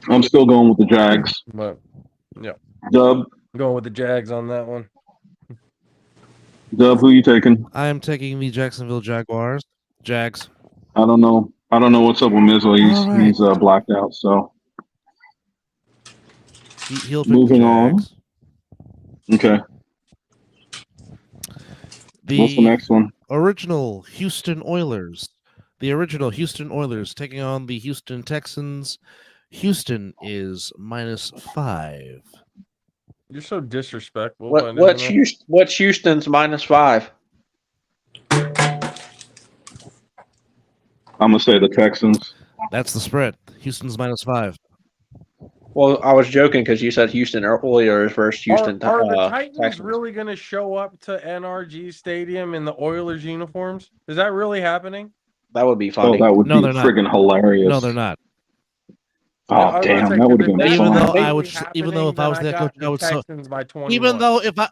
I'm still going with the Jags. But, yeah. Dub. I'm going with the Jags on that one. Dub, who you taking? I am taking the Jacksonville Jaguars. Jags. I don't know what's up with Mizzle. He's blacked out. So he'll pick moving on. Okay. What's the next one? The original Houston Oilers taking on the Houston Texans. Houston is -5. You're so disrespectful. What's Houston's -5? I'm gonna say the Texans. That's the spread. Houston's -5. Well, I was joking because you said Houston Oilers versus Houston. Are the Titans Texans. really going to show up to NRG Stadium in the Oilers uniforms? Is that really happening? That would be funny. Oh, that would be they're not. friggin' hilarious. No, they're not. Oh, damn, that would have been Even fun. though I would, even though if I was that coach, I would so. Even though if I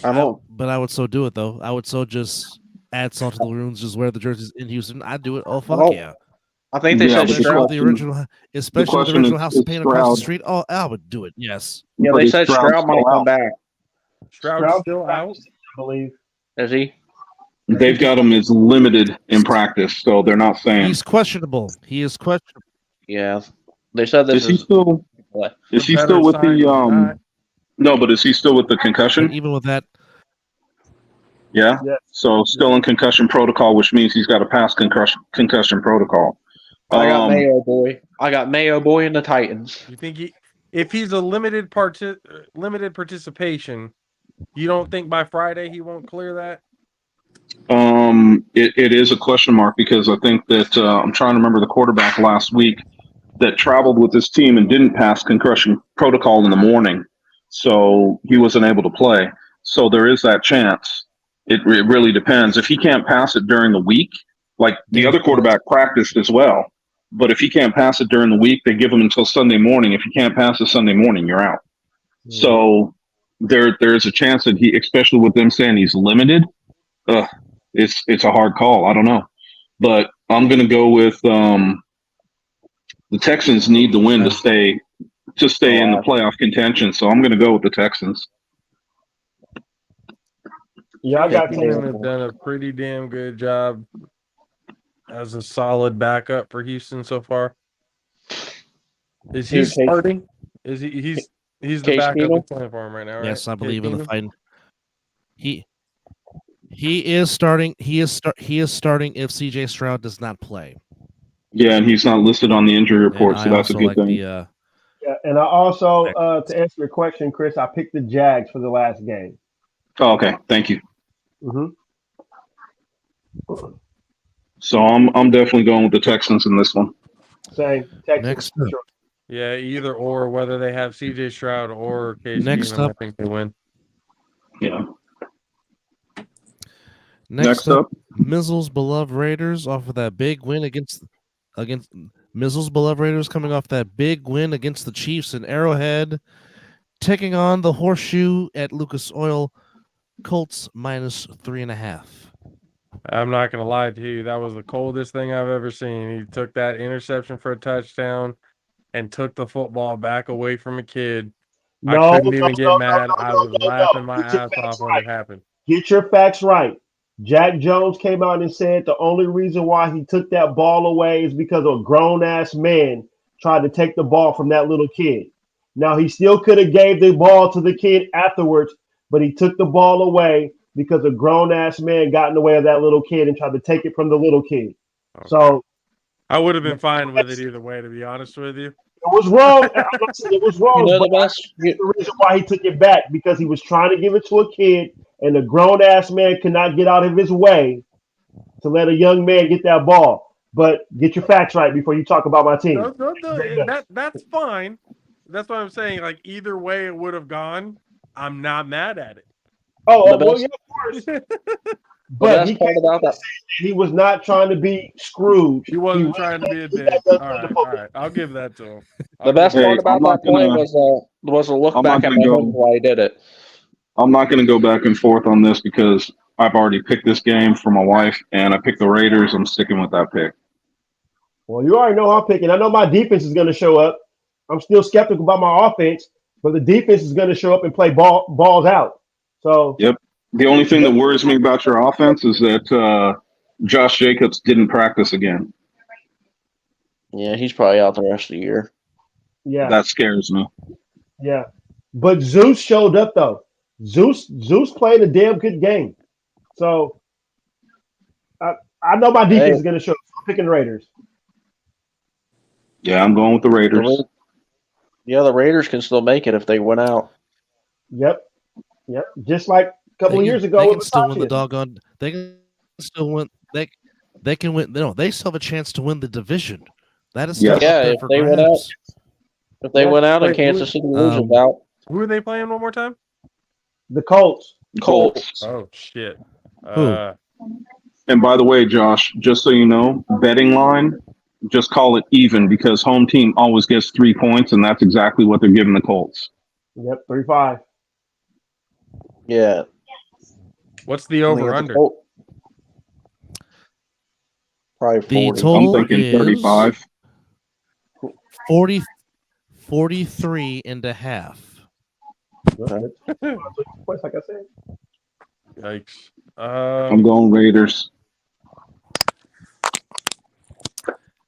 but I would so do it though. I would so just add salt to the wounds, just wear the jerseys in Houston. I'd do it. Oh fuck yeah! I think they said Stroud. The original, especially the original house of pain across the street. Oh, I would do it. Yes. Yeah, they said Stroud might come back. Stroud's still out, I believe. Is he? They've got him as limited in practice, so they're not saying he's questionable. He is questionable. Yeah, they said this. Is he still? What? Is he still with the No, but is he still with the concussion? But even with that. Yeah. So still in concussion protocol, which means he's got to pass concussion protocol. I got Mayo boy. I got Mayo boy in the Titans. You think if he's a limited participation, you don't think by Friday he won't clear that? It is a question mark because I think that I'm trying to remember the quarterback last week that traveled with his team and didn't pass concussion protocol in the morning, so he wasn't able to play. So there is that chance. It really depends. If he can't pass it during the week, like the other quarterback practiced as well, but if he can't pass it during the week, they give him until Sunday morning. If you can't pass it Sunday morning, you're out. Mm-hmm. So there's a chance that he, especially with them saying he's limited, it's a hard call. I don't know, but I'm going to go with the Texans need to win to stay in the playoff contention. So I'm going to go with the Texans. Yeah, I got Keenum has done a pretty damn good job as a solid backup for Houston so far. Is he starting? Is he's the backup that's playing for him right now, right? Yes, I believe in the fight. He is starting. He is starting if CJ Stroud does not play. Yeah, and he's not listed on the injury report, so that's a good thing. Yeah, and I also to answer your question, Chris, I picked the Jags for the last game. Oh, okay, thank you. Mm-hmm. So I'm definitely going with the Texans in this one. Same. Texans. Next sure. Yeah, either or, whether they have CJ Stroud or Case Keenum, I think they win. Yeah. Next up, Mizzle's beloved Raiders off of that big win against Mizzle's beloved Raiders coming off that big win against the Chiefs in Arrowhead, taking on the Horseshoe at Lucas Oil. Colts -3.5. I'm not going to lie to you. That was the coldest thing I've ever seen. He took that interception for a touchdown and took the football back away from a kid. I couldn't even get mad. I was laughing my ass off when it happened. Get your facts right. Jack Jones came out and said the only reason why he took that ball away is because a grown-ass man tried to take the ball from that little kid. Now, he still could have gave the ball to the kid afterwards, but he took the ball away because a grown-ass man got in the way of that little kid and tried to take it from the little kid. Okay. So I would have been fine with it either way, to be honest with you. It was wrong. It was wrong. You know the reason why he took it back, because he was trying to give it to a kid, and the grown-ass man could not get out of his way to let a young man get that ball. But get your facts right before you talk about my team. That's fine. That's what I'm saying. Like, either way it would have gone, I'm not mad at it. Oh, well, yeah, of course. But he was not trying to be Scrooge. He wasn't trying to be a dick. All right. I'll give that to him. The best part about that play was a look back at why he did it. I'm not going to go back and forth on this because I've already picked this game for my wife, and I picked the Raiders. I'm sticking with that pick. Well, you already know who I'm picking. I know my defense is going to show up. I'm still skeptical about my offense, but the defense is going to show up and play balls out. So yep. The only thing that worries me about your offense is that Josh Jacobs didn't practice again. Yeah, he's probably out the rest of the year. Yeah, that scares me. Yeah, but Zeus showed up though. Zeus played a damn good game. So I know my defense is going to show. I'm picking the Raiders. Yeah, I'm going with the Raiders. The Raiders can still make it if they win out. Yep. Just like a couple of years ago, they can still win the doggone. They can still win. They can win. No, they still have a chance to win the division. That is still up there for grabs. If they went out and Kansas City loses out. Who are they playing one more time? The Colts. Oh shit. And by the way, Josh, just so you know, betting line, just call it even because home team always gets 3 points, and that's exactly what they're giving the Colts. Yep, 3-5. Yeah. What's the over under? Probably 40. The total I'm thinking 35. 43 and a half. Like I said. Yikes. I'm going Raiders.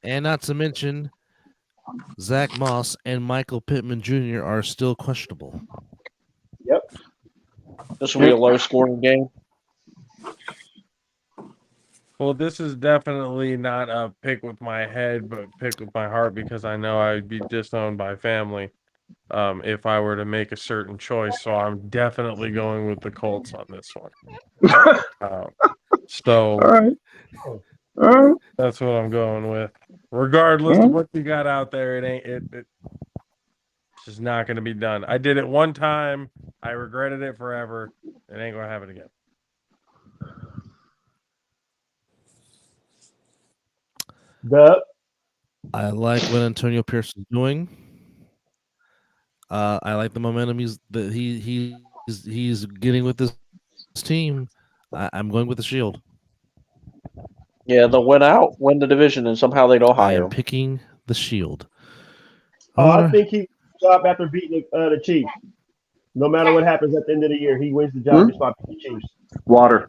And not to mention, Zach Moss and Michael Pittman Jr. are still questionable. Yep. This will be a low-scoring game. Well, this is definitely not a pick with my head, but pick with my heart because I know I'd be disowned by family if I were to make a certain choice. So I'm definitely going with the Colts on this one. All right. That's what I'm going with. Regardless of what you got out there, it's just not going to be done. I did it one time. I regretted it forever. It ain't going to happen again. I like what Antonio Pierce is doing. I like the momentum he's getting with this team. I'm going with the Shield. Yeah, they'll win the division, and somehow they don't hire him. Picking the Shield. I think he job after beating the Chiefs. No matter what happens at the end of the year, he wins the job just by beating the Chiefs. Water.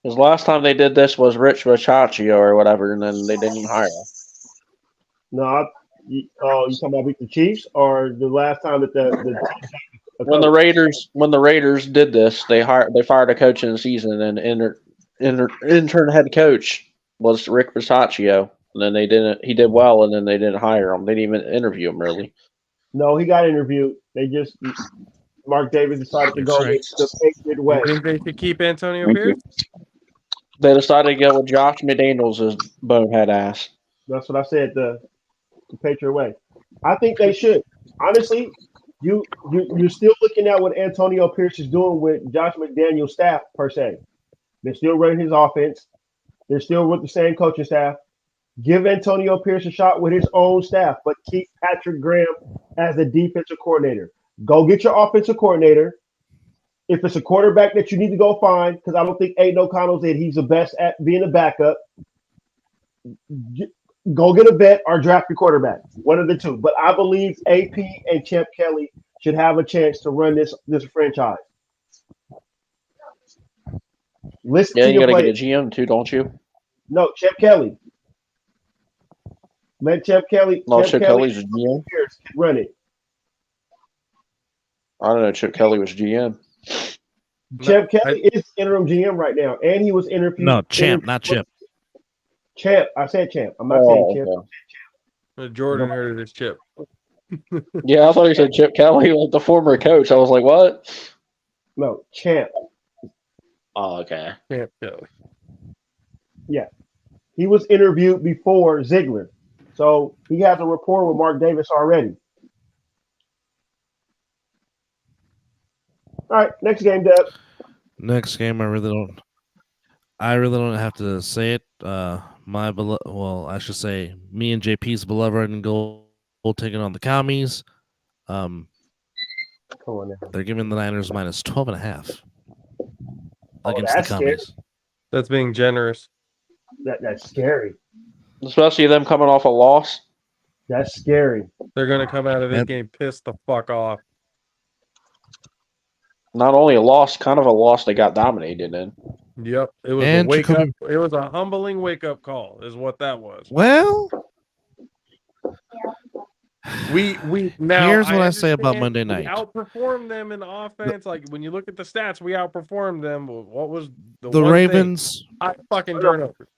Because last time they did this was Rich Bisaccia or whatever, and then they didn't hire him. No, you talking about beat the Chiefs or the last time that the when the Raiders did this, they fired a coach in the season, and intern head coach was Rick Bisaccia. And then he did well, and then they didn't hire him. They didn't even interview him really. No, he got interviewed. Mark Davis decided to go with the Patriot way. You think they should keep Antonio Pierce? They decided to go with Josh McDaniels' bonehead ass. That's what I said, the Patriot way. I think they should. Honestly, you're still looking at what Antonio Pierce is doing with Josh McDaniels' staff, per se. They're still running his offense. They're still with the same coaching staff. Give Antonio Pierce a shot with his own staff, but keep Patrick Graham as the defensive coordinator. Go get your offensive coordinator. If it's a quarterback that you need to go find, because I don't think Aiden O'Connell said he's the best at being a backup, go get a vet or draft your quarterback. One of the two. But I believe AP and Champ Kelly should have a chance to run this franchise. Listen to you got to players. get a GM too, don't you? No, Champ Kelly. Let Champ Kelly. No, Chip Kelly's GM. Run it. I don't know. Chip Kelly was GM. Champ Kelly is interim GM right now, and he was interviewed. No, Champ, not Chip. Champ. I said Champ. I'm not saying Champ. Okay. Jordan heard it as Chip. Yeah, I thought he said Chip Kelly, like the former coach. I was like, what? No, Champ. Oh, okay. Champ Kelly. Yeah. He was interviewed before Ziegler. So he has a rapport with Mark Davis already. All right, next game, Deb. Next game, I really don't have to say it. I should say me and JP's beloved and goal taking on the Commies. They're giving the Niners minus 12.5 against the Commies. Scary. That's being generous. That's scary. Especially them coming off a loss. That's scary. They're going to come out of this game pissed the fuck off. Not only a loss, kind of a loss they got dominated in. Yep. It was a wake up. It was a humbling wake up call, is what that was. Well, now Here's what I say about understand Monday we night. outperformed them in offense. Like when you look at the stats, we outperformed them. What was the The one Ravens. thing? I fucking turnovers.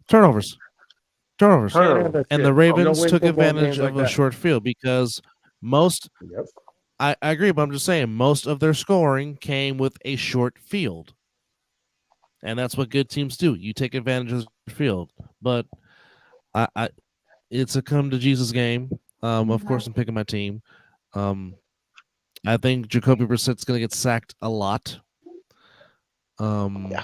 Turnovers. Turnovers. And the Ravens took advantage of a short field because most. Yep. I agree, but I'm just saying most of their scoring came with a short field. And that's what good teams do. You take advantage of the field. But it's a come to Jesus game. Of course, I'm picking my team. I think Jacoby Brissett's going to get sacked a lot. And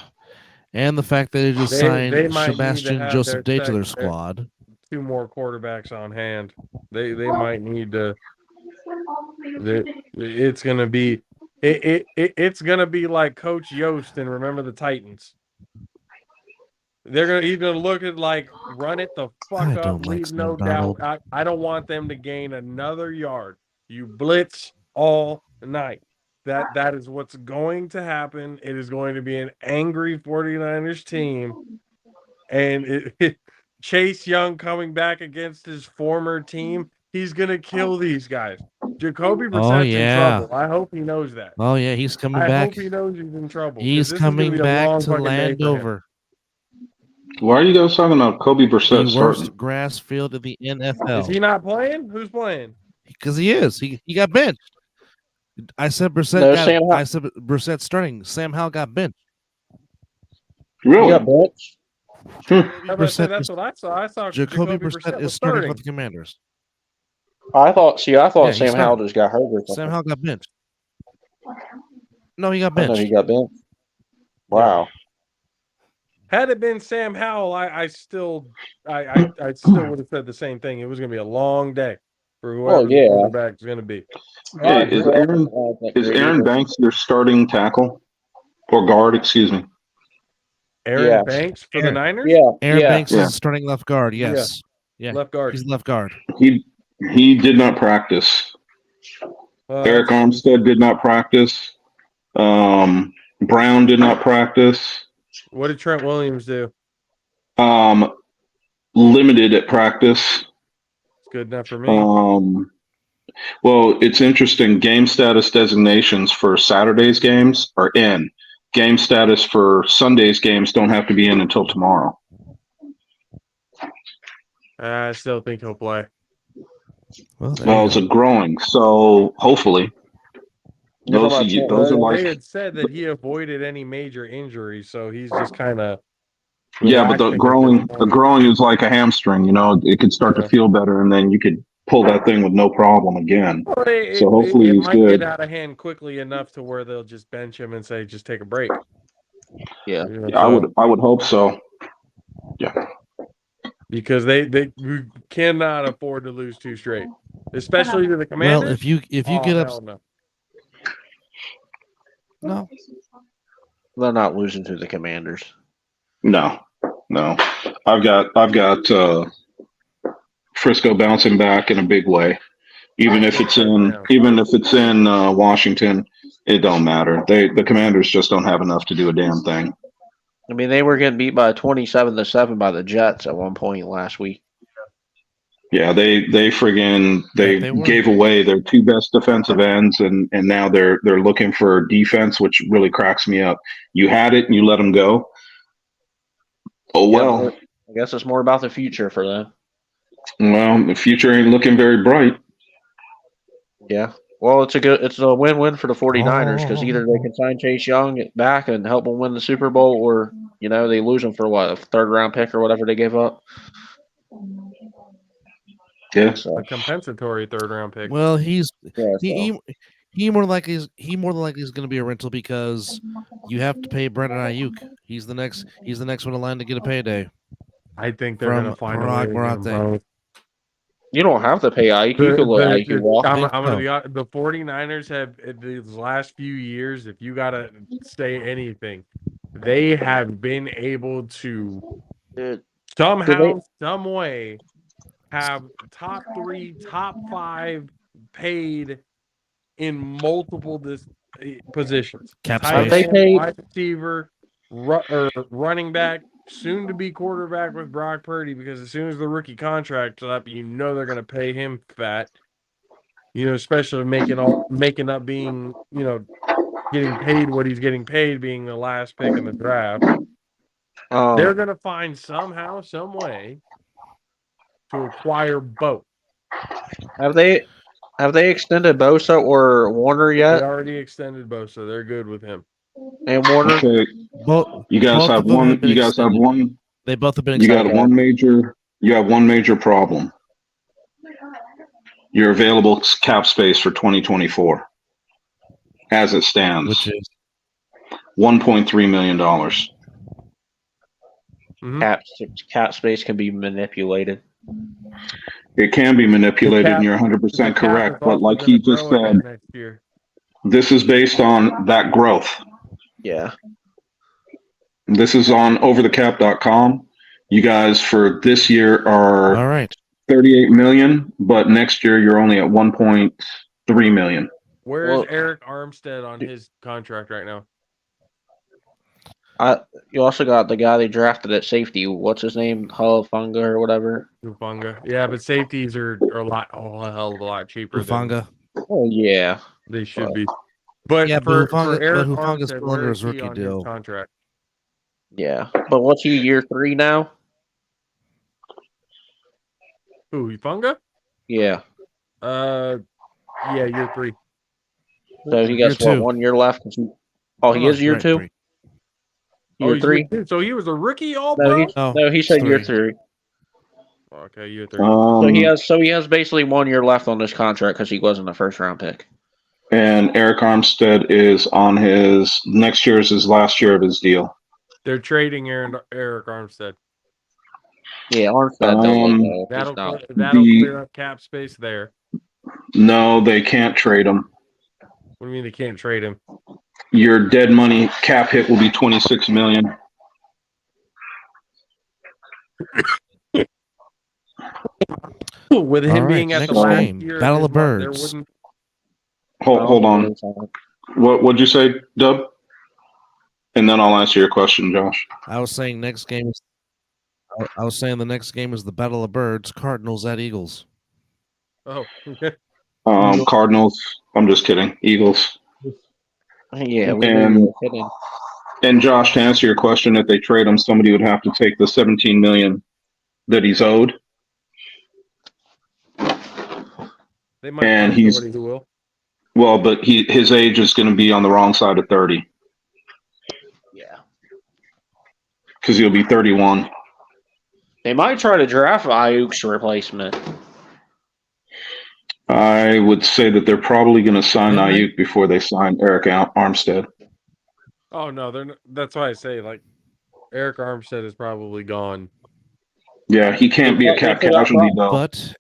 the fact that they just signed Sebastian Joseph Day to their squad. 2 more quarterbacks on hand. They might need to. It's gonna be it's gonna be like Coach Yost and Remember the Titans. He's gonna look at like run it the fuck up, leave no doubt. I don't want them to gain another yard. You blitz all night. That is what's going to happen. It is going to be an angry 49ers team. And Chase Young coming back against his former team, he's gonna kill these guys. Jacoby Brissett's in trouble. I hope he knows that. Oh yeah, he's coming back. I hope he knows he's in trouble. He's coming back to Landover. Why are you guys talking about Kobe Brissett The worst starting? grass field in the NFL. Is he not playing? Who's playing? Because he is. He got benched. I said Brissett. I said Brissett starting. Sam Howell got benched. Really? He got benched. That's what I saw. I saw Jacoby Brissett is starting for the Commanders. I thought Sam Howell just got hurt or something. Sam Howell got benched. No, he got benched. He got benched. Wow. Had it been Sam Howell, I still would have said the same thing. It was going to be a long day for whoever the quarterback is going to be. Hey, is Aaron Banks your starting tackle or guard? Excuse me. Aaron Banks for the Niners? Aaron Banks is starting left guard. Yes. Yeah. Left guard. He's left guard. He did not practice. Eric Armstead did not practice. Brown did not practice. What did Trent Williams do? Limited at practice. It's good enough for me. Well, it's interesting. Game status designations for Saturday's games are in. Game status for Sunday's games don't have to be in until tomorrow. I still think he'll play. Well, it's a growing, so hopefully. Those are like. They had said that he avoided any major injuries, so he's just kind of. Yeah, but the growing is like a hamstring. You know, it could start to feel better, and then you could pull that thing with no problem again. Well, so hopefully he's might good. Get out of hand quickly enough to where they'll just bench him and say, "Just take a break." Yeah, I would hope so. Yeah. Because they cannot afford to lose 2 straight, especially to the Commanders. Well, if you get up, no, they're not losing to the Commanders. No. I've got Frisco bouncing back in a big way. Even if it's in Washington, it don't matter. The Commanders just don't have enough to do a damn thing. I mean, they were getting beat by 27-7 by the Jets at one point last week. Yeah, they gave away their 2 best defensive ends, and now they're looking for defense, which really cracks me up. You had it and you let them go. Oh well. I guess it's more about the future for them. Well, the future ain't looking very bright. Yeah. Well, it's a win-win for the 49ers because either they can sign Chase Young back and help them win the Super Bowl, or they lose him for a 3rd-round pick or whatever they gave up. Yeah, a compensatory 3rd-round pick. Well, he more than likely is going to be a rental because you have to pay Brandon Ayuk. He's the next one in line to get a payday. I think they're going to find a way to get him both. You don't have to pay Ike. You can let Ike walk. I'm gonna be honest, the 49ers have, in these last few years, if you got to say anything, they have been able to somehow, some way, have top 3, top 5 paid in multiple positions. Cap tight space. end, wide receiver, running back. soon to be quarterback with Brock Purdy, because as soon as the rookie contract's up, they're going to pay him fat. Especially making up being, getting paid what he's getting paid, being the last pick in the draft. They're going to find somehow, some way to acquire both. Have they extended Bosa or Warner yet? They already extended Bosa. They're good with him. And Warner. Okay. You guys have one. You guys have one. They both have been. You got one major. You have one major problem. Your available cap space for 2024, as it stands, which is $1.3 million. Mm-hmm. Cap space can be manipulated. It can be manipulated, and you're 100% correct. But like he just said, this is based on that growth. Yeah. This is on overthecap.com. You guys for this year are all right. 38 million, but next year you're only at 1.3 million. Where's Eric Armstead on his contract right now? You also got the guy they drafted at safety. What's his name? Hufanga or whatever. Hufanga. Yeah, but safeties are a hell of a lot cheaper. Hufanga. Oh yeah, they should be. But yeah, for Eric Hufanga's Armstead, still under his rookie deal. Contract. Yeah, but what's he year 3 now? Who, Hufanga? Yeah. Yeah, year 3. So he got 1 year left? He is year 2? 3. Year 3? Year 2. So he was a rookie all No, he said 3. Year 3. Okay, year 3. So he has basically 1 year left on this contract because he wasn't a first round pick. And Eric Armstead is on his next year is his last year of his deal. They're trading Eric Armstead. Yeah, Armstead. That'll clear up cap space there. No, they can't trade him. What do you mean they can't trade him? Your dead money cap hit will be $26 million. With him being at the last year, Battle of Birds. Hold on. What'd you say, Dub? And then I'll answer your question, Josh. I was saying the next game is the Battle of Birds, Cardinals at Eagles. Oh, okay. Cardinals. I'm just kidding. Eagles. Yeah, and Josh, to answer your question, if they trade him, somebody would have to take the $17 million that he's owed. They might find somebody who will. Well, but his age is going to be on the wrong side of 30. Yeah. Because he'll be 31. They might try to draft Ayuk's replacement. I would say that they're probably going to sign Ayuk before they sign Eric Armstead. Oh no, they're not, that's why I say Eric Armstead is probably gone. Yeah, he can't be a cap casualty though. But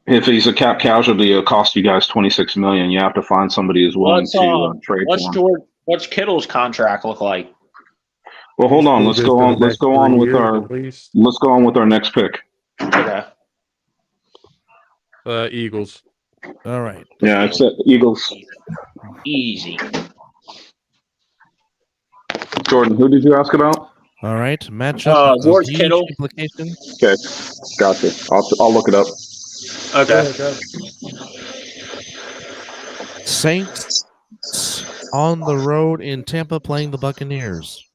if he's a cap casualty, it'll cost you guys $26 million. You have to find somebody who's willing to trade for him. What's Kittle's contract look like? Well, hold on. Let's go on with our next pick. Okay. Eagles. All right. Yeah, it's Eagles. Easy. Jordan, who did you ask about? All right. Matchup. George Kittle. Implication. Okay. Gotcha. I'll look it up. Okay. Saints on the road in Tampa playing the Buccaneers.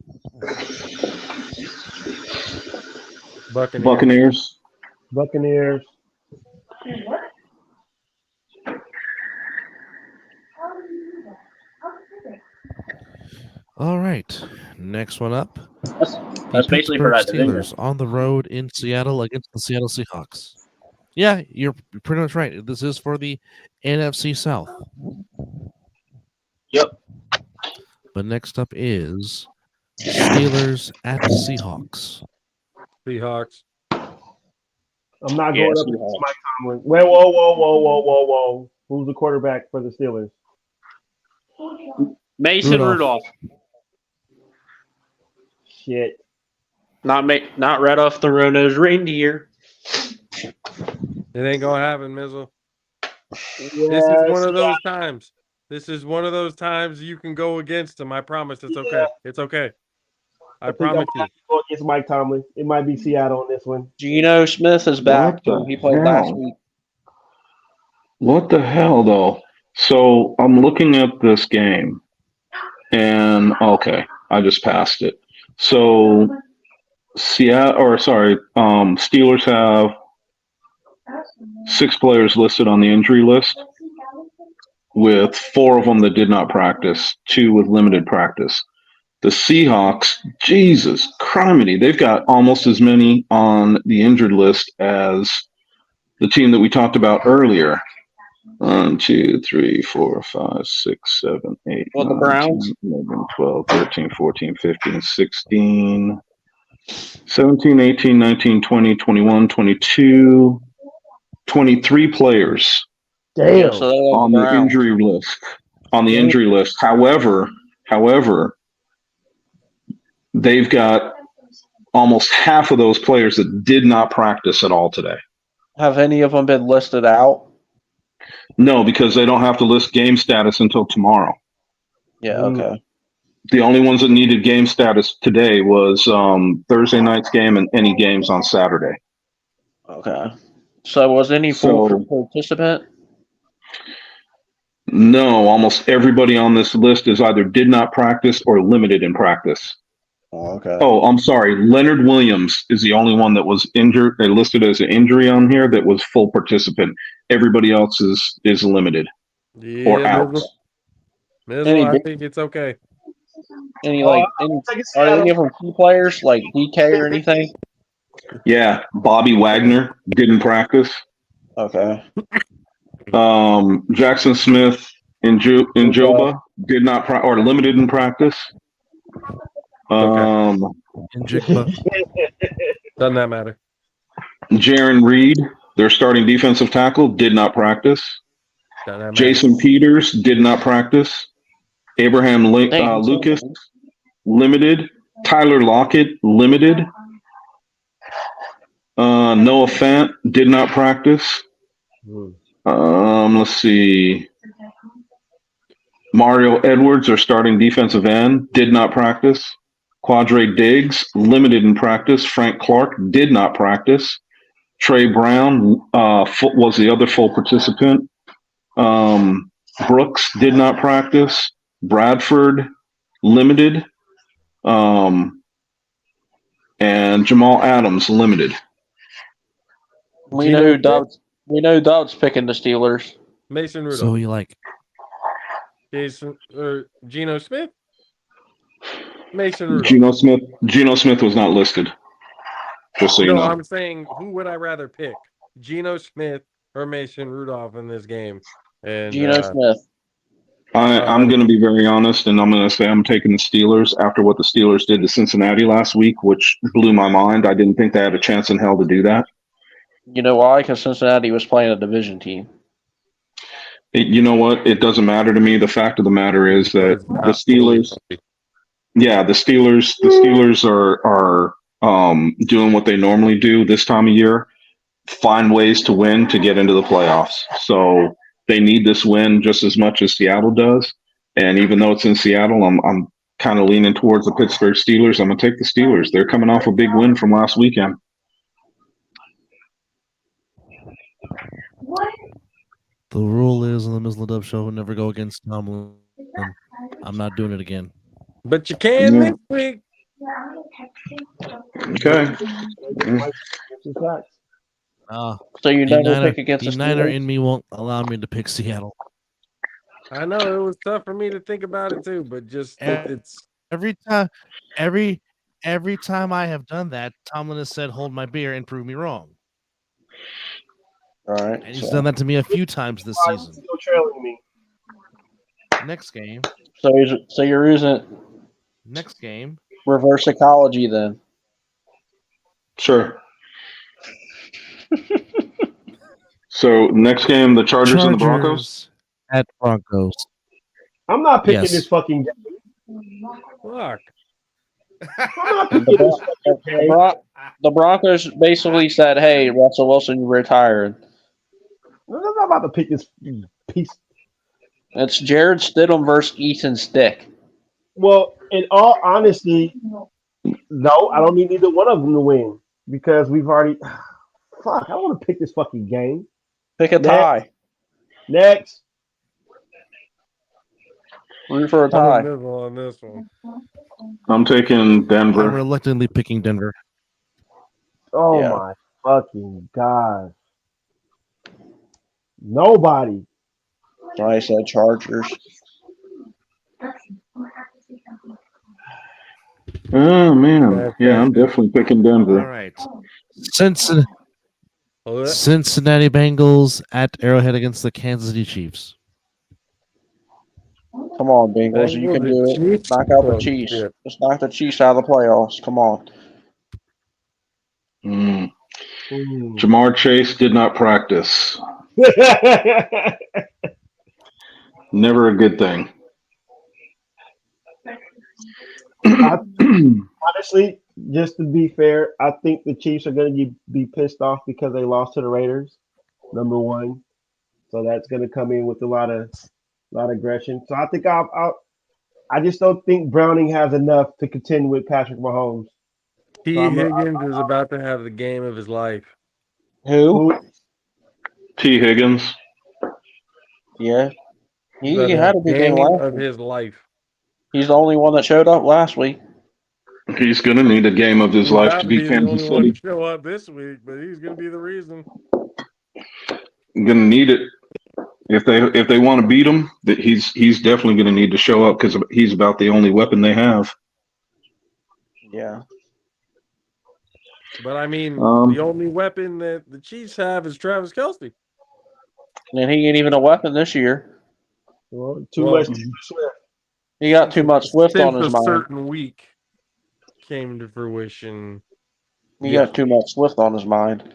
Buccaneers. All right. Next one up. That's basically for that Steelers on the road in Seattle against the Seattle Seahawks. Yeah, you're pretty much right. This is for the NFC South. Yep. But next up is Steelers at Seahawks. Seahawks. I'm not going up against Mike Tomlin. Wait, whoa. Who's the quarterback for the Steelers? Mason Rudolph. Shit. Not Rudolph the Red-Nosed Reindeer. It ain't gonna happen, Mizzle. Yes, This is one of those times. This is one of those times you can go against them. I promise it's okay. It's okay. I promise you. Go against Mike Tomlin. It might be Seattle on this one. Geno Smith is back. What the He played last hell? week. What the hell, though? So I'm looking at this game, and okay, I just passed it. So Steelers have 6 players listed on the injury list, with 4 of them that did not practice, 2 with limited practice. The Seahawks, Jesus criminy, they've got almost as many on the injured list as the team that we talked about earlier. 1, 2, 3, 4, 5, 6, 7, 8, Well, the 9, Browns? 10, 11, 12, 13, 14, 15, 16, 17, 18, 19, 20, 21, 22, 23 players Yeah, so they like on the the Browns. injury list. However, they've got almost half of those players that did not practice at all today. Have any of them been listed out? No, because they don't have to list game status until tomorrow. Yeah, okay. The only ones that needed game status today was Thursday night's game and any games on Saturday. Okay. So was any full participant? No, almost everybody on this list is either did not practice or limited in practice. Oh, okay. Oh, I'm sorry. Leonard Williams is the only one that was injured. They listed as an injury on here that was full participant. Everybody else is limited or out. Mizzle, I think it's okay. Are any of them key players like DK or anything? Yeah, Bobby Wagner didn't practice. Okay. Jackson Smith and Njoba did not or limited in practice. Doesn't that matter? Jaron Reed, their starting defensive tackle, did not practice. Jason Peters did not practice. Abraham Lucas, limited. Tyler Lockett, limited. Noah Fant did not practice. Let's see. Mario Edwards, our starting defensive end, did not practice. Quadre Diggs, limited in practice. Frank Clark did not practice. Trey Brown was the other full participant. Brooks did not practice. Bradford, limited. And Jamal Adams, limited. We know Dobbs picking the Steelers. Mason Rudolph. So you like Jason or Geno Smith? Mason Rudolph. Geno Smith was not listed. Just so you know. I'm saying, who would I rather pick, Geno Smith or Mason Rudolph in this game? And Geno Smith. I'm going to be very honest, and I'm going to say I'm taking the Steelers after what the Steelers did to Cincinnati last week, which blew my mind. I didn't think they had a chance in hell to do that. You know why? Because Cincinnati was playing a division team. You know what? It doesn't matter to me. The fact of the matter is that the Steelers, the Steelers are doing what they normally do this time of year, find ways to win to get into the playoffs. So they need this win just as much as Seattle does. And even though it's in Seattle, I'm kind of leaning towards the Pittsburgh Steelers. I'm going to take the Steelers. They're coming off a big win from last weekend. the rule is on the Mizzle Dub show, never go against Tomlin. I'm not doing it again. But you can this week. Okay. So you never pick against the Niner Steelers? in me won't allow me to pick Seattle. I know it was tough for me to think about it too, but just it's every time I have done that, Tomlin has said, "Hold my beer and prove me wrong." All right, and he's done that to me a few times this season. Still trailing me. Next game. So you're using next game. Reverse psychology then. Sure. So next game, the Chargers and the Broncos at Broncos. I'm not picking this fucking game. Fuck. I'm not picking this fucking game. The Broncos basically said, "Hey, Russell Wilson, you're retired." I'm not about to pick this piece. It's Jared Stidham versus Ethan Stick. Well, in all honesty, No, I don't need either one of them to win because we've already. Fuck, I don't want to pick this fucking game. Pick a tie. Next. Root for a I'm tie. in the middle on this one. I'm taking I'm Denver. reluctantly picking Denver. Oh Yeah. my fucking god. Nobody. I said Chargers. Oh man, yeah, I'm definitely picking Denver. All right. Cincinnati Bengals at Arrowhead against the Kansas City Chiefs. Come on, Bengals. You can do it. Knock out the Chiefs. Just knock the Chiefs out of the playoffs. Come on. Jamar Chase did not practice. Never a good thing. Honestly, just to be fair, I think the Chiefs are going to be pissed off because they lost to the Raiders, number one. So that's going to come in with a lot of aggression. So I think I just don't think Browning has enough to contend with Patrick Mahomes. T. Higgins is about to have the game of his life. Who? T. Higgins. Yeah. He About to had have a big game game last of week. his life. He's the only one that showed up last week. He's going to need a game of his He's life about to to be beat the Kansas only one City. to show up this week, but he's going to be the reason. Going to need it. If they want to beat him, that he's definitely going to need to show up because he's about the only weapon they have. Yeah. But I mean, the only weapon that the Chiefs have is Travis Kelce. And he ain't even a weapon this year. Well, too much Swift. He got too much Swift on his Since a mind. certain week came to fruition. He got too much Swift on his mind.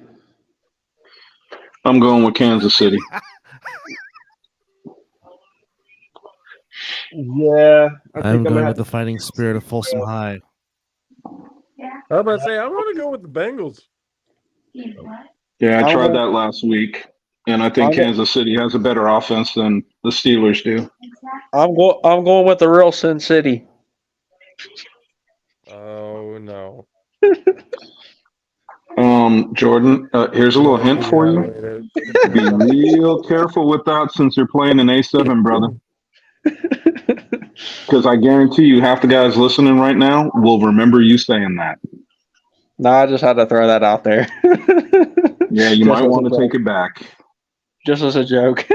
I'm going with Kansas City. Yeah, I'm going with the fighting spirit of Folsom High. I was about to say, I'm going to go with the Bengals. Yeah, I tried that last week, and I think Kansas City has a better offense than the Steelers do. I'm going with the real Sin City. Oh no. Jordan, here's a little hint for you. Be real careful with that since you're playing an A7, brother. Because I guarantee you, half the guys listening right now will remember you saying that. No, I just had to throw that out there. Yeah, you might want to take it back. Just as a joke.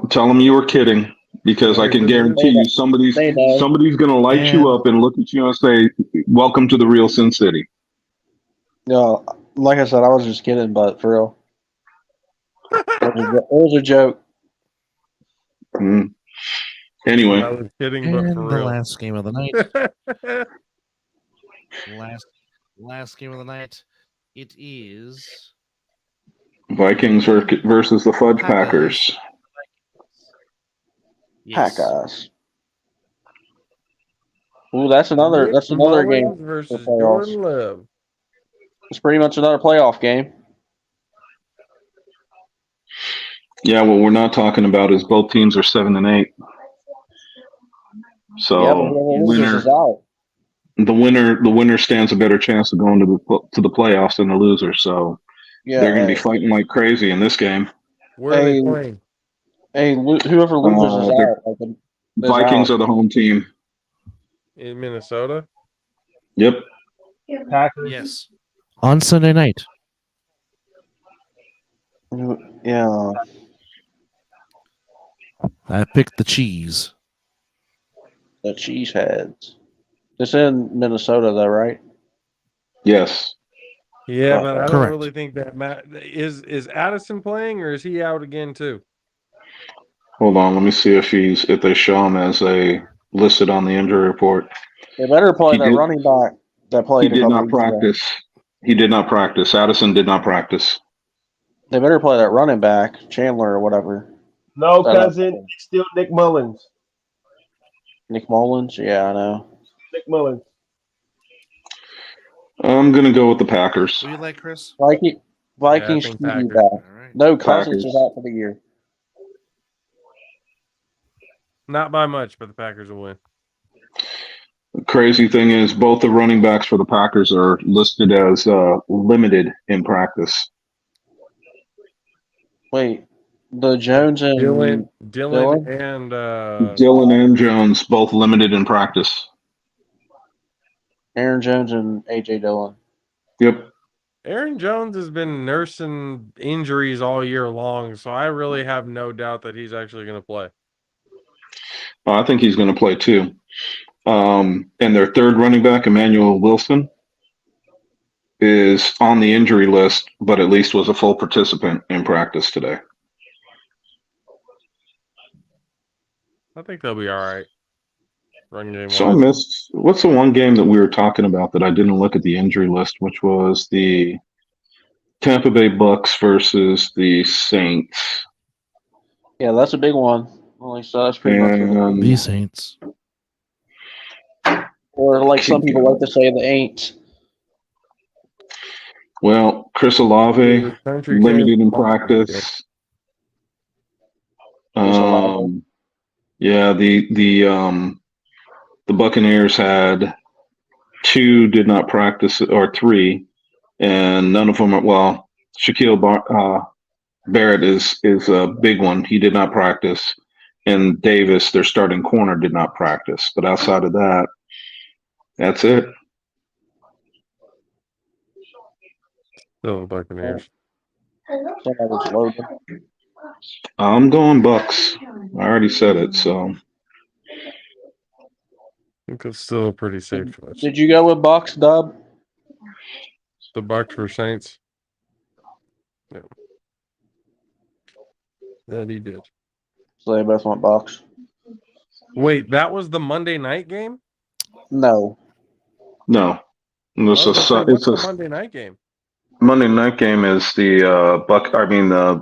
Tell them you were kidding, because I can guarantee you somebody's going to light you up and look at you and say, "Welcome to the real Sin City." No, like I said, I was just kidding, but for real, it was a joke. Anyway, I was kidding, but and for the real. last game of the night. last game of the night. It is Vikings versus the Fudge Packers. Yes. Packers. Ooh, that's another game versus for playoffs. Jordan Love. It's pretty much another playoff game. Yeah, what we're not talking about is both teams are 7-8. So yeah, but the winner stands a better chance of going to the playoffs than the loser. So they're going to be fighting like crazy in this game. Where are they playing? Hey, whoever loses is out. Vikings are the home team. In Minnesota? Yep. Packers. Yes. On Sunday night. Yeah. I picked the cheese. The Cheeseheads. It's in Minnesota, though, right? Yes. Yeah, but I don't Correct. really think that is Addison playing, or is he out again too? Hold on, let me see if they show him as listed on the injury report. They better play that running back that played. He did not practice. He did not practice. Addison did not practice. They better play that running back, Chandler or whatever. No, cousin, it's still Nick Mullins. Nick Mullins? Yeah, I know. Nick Mullins. I'm going to go with the Packers. What do you like, Chris? Vikings should be back. Right. No, Cousins is out for the year. Not by much, but the Packers will win. Crazy thing is, both the running backs for the Packers are listed as limited in practice. Wait, the Jones and Dylan Dylan? and Dylan and Jones both limited in practice. Aaron Jones and AJ Dillon. Yep. Aaron Jones has been nursing injuries all year long, so I really have no doubt that he's actually going to play. I think he's going to play too. And their third running back, Emmanuel Wilson, is on the injury list, but at least was a full participant in practice today. I think they'll be all right. Run game So I missed, what's the one game that we were talking about that I didn't look at the injury list, which was the Tampa Bay Bucks versus the Saints. Yeah, that's a big one. Well, at least that's pretty much And The Saints. or like some people like to say, the Aints. well, Chris Olave Country limited in Champ- practice. Chris Olave. Yeah, the Buccaneers had 2 did not practice, or 3, and none of them are, well, Shaquille Barrett is a big one. He did not practice. And Davis, their starting corner, did not practice. But outside of that, that's it. Still the Buccaneers. Somebody's loaded. I'm going Bucks. I already said it, so I think it's still a pretty safe choice. Did you go with Bucks, Dub? The Bucks for Saints. Yeah. That he did. So they both went Bucks. Wait, that was the Monday night game? No. no. It's What's a the Monday night game? Monday night game is the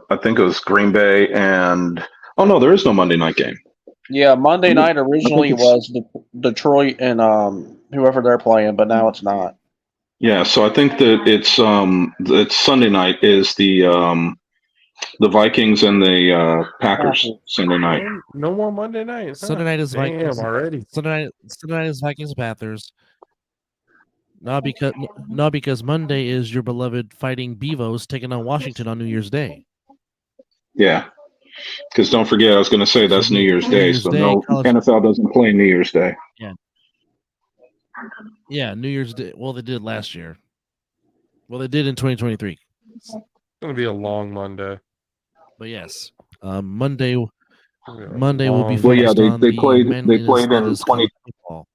I think it was Green Bay and no, there is no Monday night game. Yeah, Monday night originally it's- was Detroit and whoever they're playing, but now it's not. Yeah, so I think that it's Sunday night is the Vikings and the Packers Sunday night. No more Monday night. Huh? Sunday night is Damn, Vikings. already. Sunday night is Vikings Panthers. Not because Monday is your beloved Fighting Beavos taking on Washington on New Year's Day. Yeah, because don't forget, I was going to say that's New Year's Day, so no, NFL doesn't play New Year's Day. Yeah, New Year's Day. Well, they did last year. Well, they did in 2023. It's gonna be a long Monday. But yes, Monday will be focused Well, yeah, on they the played manliness that in is college football.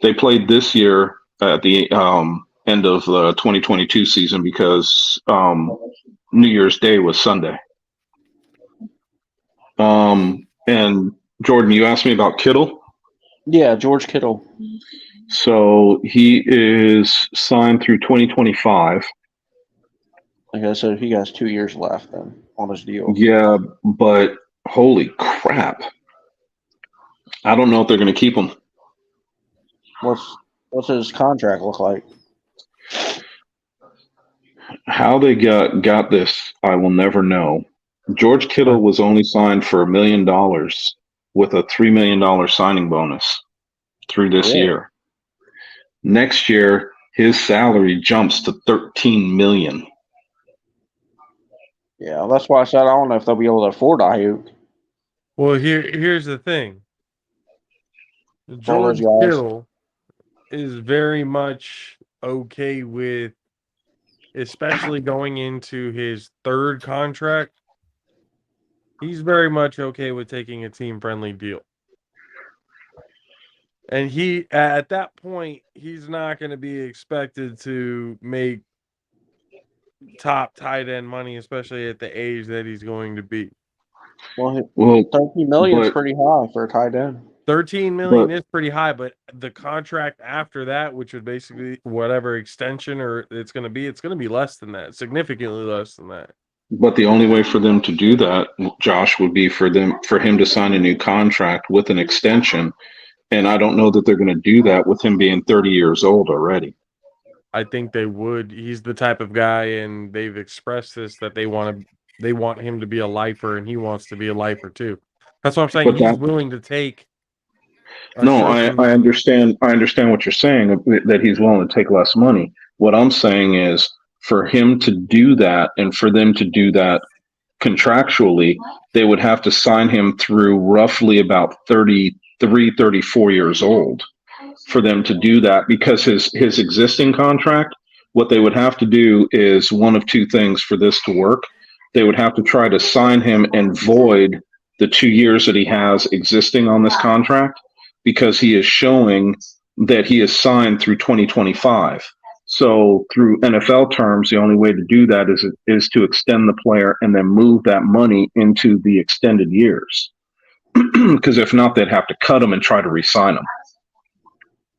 They played this year at the end of the 2022 season because New Year's Day was Sunday. And Jordan, you asked me about Kittle. Yeah, George Kittle. So he is signed through 2025. Like I said, he has 2 years left then on his deal. Yeah, but holy crap. I don't know if they're going to keep him. What's his contract look like? How they got this, I will never know. George Kittle was only signed for $1 million with a $3 million signing bonus through this year. Next year, his salary jumps to $13 million. Yeah, that's why I said I don't know if they'll be able to afford Ayuk. Well, here's the thing. George Kittle is very much okay with, especially going into his third contract, he's very much okay with taking a team-friendly deal. And he, at that point, he's not going to be expected to make top tight end money, especially at the age that he's going to be. Well, $13 million is pretty high for a tight end. 13 million is pretty high, but the contract after that, which would basically whatever extension or it's going to be less than that, significantly less than that. But the only way for them to do that, Josh, would be for him to sign a new contract with an extension. And I don't know that they're going to do that with him being 30 years old already. I think they would. He's the type of guy, and they've expressed this, that they want him to be a lifer, and he wants to be a lifer too. That's what I'm saying. He's willing to take No, I understand. I understand what you're saying, that he's willing to take less money. What I'm saying is, for him to do that and for them to do that contractually, they would have to sign him through roughly about 33, 34 years old for them to do that, because his existing contract, what they would have to do is one of two things for this to work. They would have to try to sign him and void the 2 years that he has existing on this contract, because he is showing that he is signed through 2025. So through NFL terms, the only way to do that is to extend the player and then move that money into the extended years. Because if not, they'd have to cut him and try to re-sign him.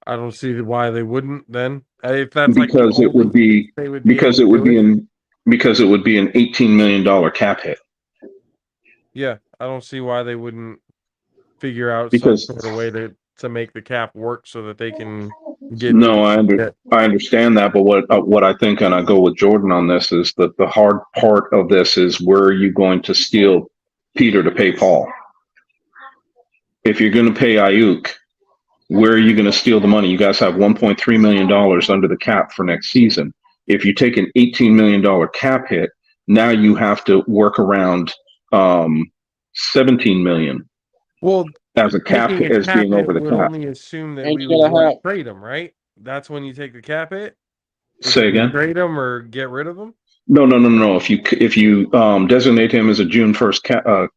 I don't see why they wouldn't then. If that's because it would be because it would be an $18 million cap hit. Yeah, I don't see why they wouldn't figure out Because some sort of way to make the cap work so that they can get. No, I understand that, but what I think, and I go with Jordan on this, is that the hard part of this is, where are you going to steal Peter to pay Paul? If you're going to pay Ayuk, where are you going to steal the money? You guys have $1.3 million under the cap for next season. If you take an $18 million cap hit, now you have to work around $17 million. Well, as a cap as being over the would cap. Only assume that we would trade him, right? That's when you take the cap hit. Say again. Trade him or get rid of him? No. If you designate him as a June 1st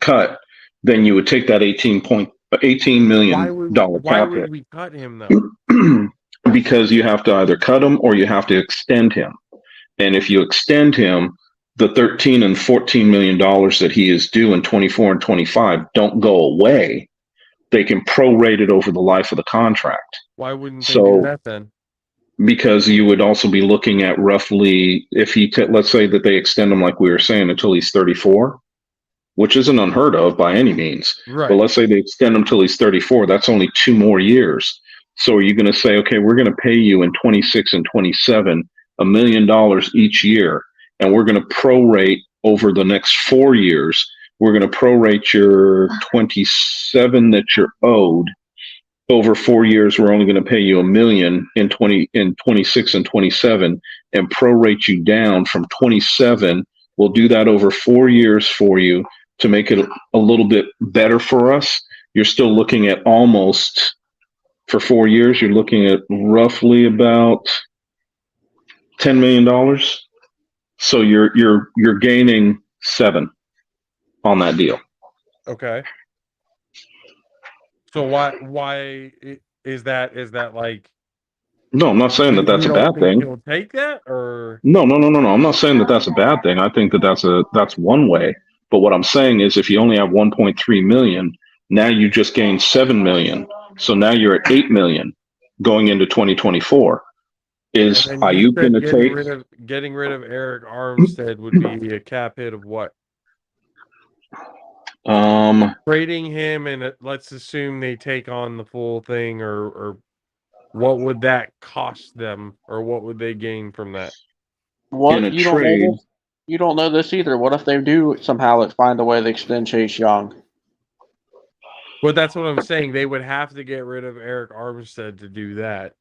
cut, then you would take that $18 million cap hit. Why would we cut him though? Because you have to either cut him or you have to extend him. And if you extend him, the $13 and $14 million that he is due in 24 and 25 don't go away. They can prorate it over the life of the contract. Why wouldn't they do that then? Because you would also be looking at roughly, if let's say that they extend him, like we were saying, until he's 34, which isn't unheard of by any means. Right. But let's say they extend him till he's 34. That's only 2 more years. So are you going to say, okay, we're going to pay you in 26 and 27 $1 million each year, and we're going to prorate over the next 4 years. We're going to prorate your 27 that you're owed over 4 years. We're only going to pay you $1 million in 26 and 27, and prorate you down from 27. We'll do that over 4 years for you to make it a little bit better for us. You're still looking at almost, for 4 years, you're looking at roughly about $10 million. So you're gaining 7 on that deal. Okay. So why is that like? No, I'm not saying that that's a bad thing. You'll take that, or no. I'm not saying that that's a bad thing. I think that that's one way. But what I'm saying is, if you only have 1.3 million, now you just gained 7 million. So now you're at 8 million going into 2024. Is Ayuk going to take? Getting rid of Eric Armstead would be a cap hit of what? Trading him, and let's assume they take on the full thing, or what would that cost them, or what would they gain from that? What you don't know this either. What if they do somehow find a way to extend Chase Young? But that's what I'm saying. They would have to get rid of Eric Armstead to do that.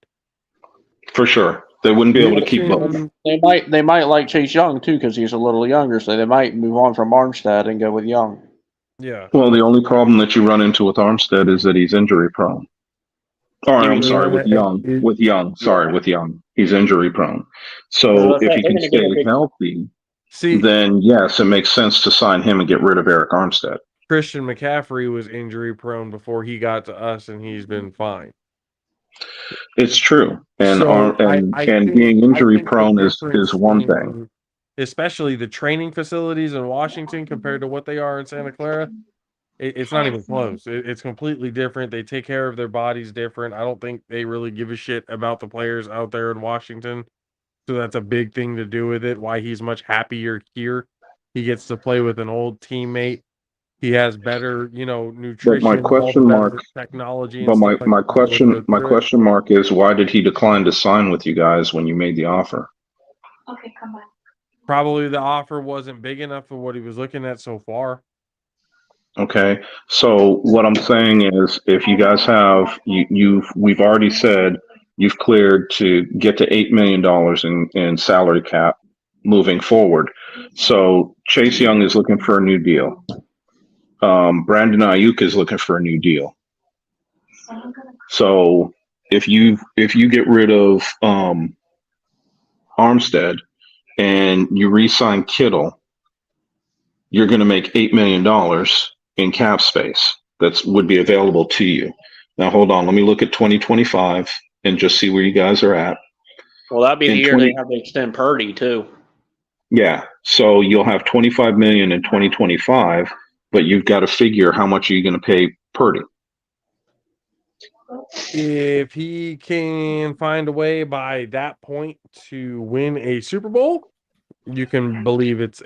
For sure, they wouldn't be able to keep both. They might like Chase Young too, because he's a little younger, so they might move on from Armstead and go with Young. Yeah. Well, the only problem that you run into with Armstead is that he's injury prone. I'm sorry, with Young. He's injury prone. So if he can stay healthy, then yes, it makes sense to sign him and get rid of Eric Armstead. Christian McCaffrey was injury prone before he got to us, and he's been fine. It's true, and being injury prone is one thing. Especially the training facilities in Washington compared to what they are in Santa Clara, it's not even close. It's completely different. They take care of their bodies different. I don't think they really give a shit about the players out there in Washington. So that's a big thing to do with it. Why he's much happier here. He gets to play with an old teammate. He has better, nutrition. But my question mark, technology. But my question mark is, why did he decline to sign with you guys when you made the offer? Okay, come back. Probably the offer wasn't big enough for what he was looking at so far. Okay, so what I'm saying is, if you guys have we've already said you've cleared to get to $8 million in salary cap moving forward. So Chase Young is looking for a new deal. Brandon Ayuk is looking for a new deal. So if you get rid of Armstead and you re-sign Kittle, you're going to make $8 million in cap space that would be available to you. Now, hold on. Let me look at 2025 and just see where you guys are at. Well, that'd be In the year 20 they have to extend Purdy too. Yeah. So you'll have 25 million in 2025, but you've got to figure how much are you going to pay Purdy. If he can find a way by that point to win a Super Bowl, you can believe it's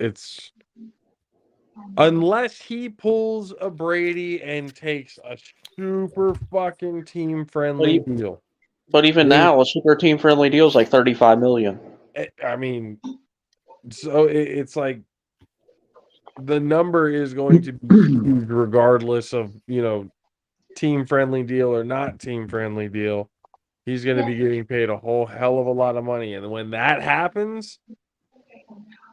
unless he pulls a Brady and takes a super fucking team friendly deal. But even now, a super team friendly deal is like $35 million. I mean, so it's like the number is going to be huge regardless of, team friendly deal or not team friendly deal. He's going to be getting paid a whole hell of a lot of money. And when that happens,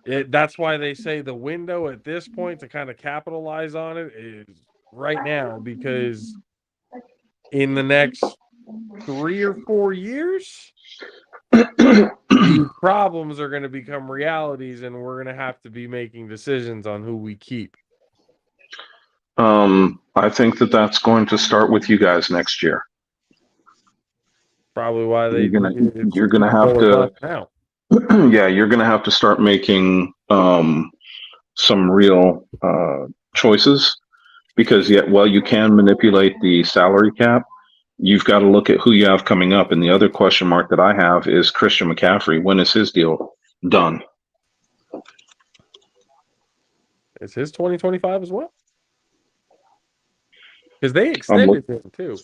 that's why they say the window at this point to kind of capitalize on it is right now, because in the next 3 or 4 years, these problems are going to become realities, and we're going to have to be making decisions on who we keep. I think that's going to start with you guys next year. Probably why you're gonna have to now. Yeah, you're gonna have to start making some real choices, because while you can manipulate the salary cap, you've got to look at who you have coming up. And the other question mark that I have is Christian McCaffrey. When is his deal done? Is his 2025 as well? Because they extended him too.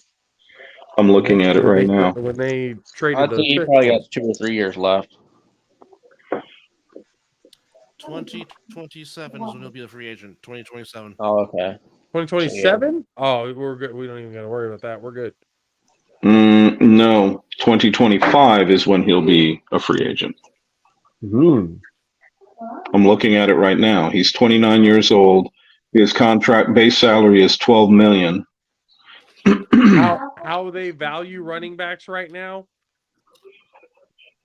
I'm looking at it right now. When they traded, I think he probably got 2 or 3 years left. 2027 is when he'll be a free agent. 2027. Oh, okay. 2027? Oh, we're good. We don't even got to worry about that. We're good. No, 2025 is when he'll be a free agent. I'm looking at it right now. He's 29 years old. His contract base salary is $12 million. How they value running backs right now,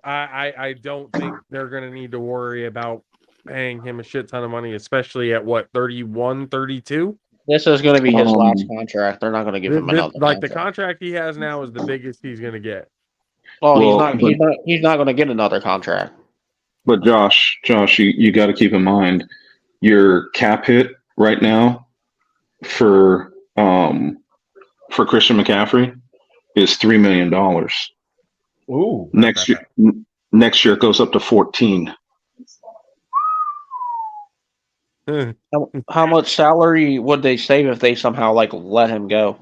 I don't think they're going to need to worry about paying him a shit ton of money, especially at 31, 32. This is going to be his last contract. They're not going to give him another. Like the contract he has now is the biggest he's going to get. Well, he's not going to get another contract. But Josh, you got to keep in mind your cap hit right now for Christian McCaffrey is $3 million. Ooh. Next year it goes up to 14. How much salary would they save if they somehow let him go?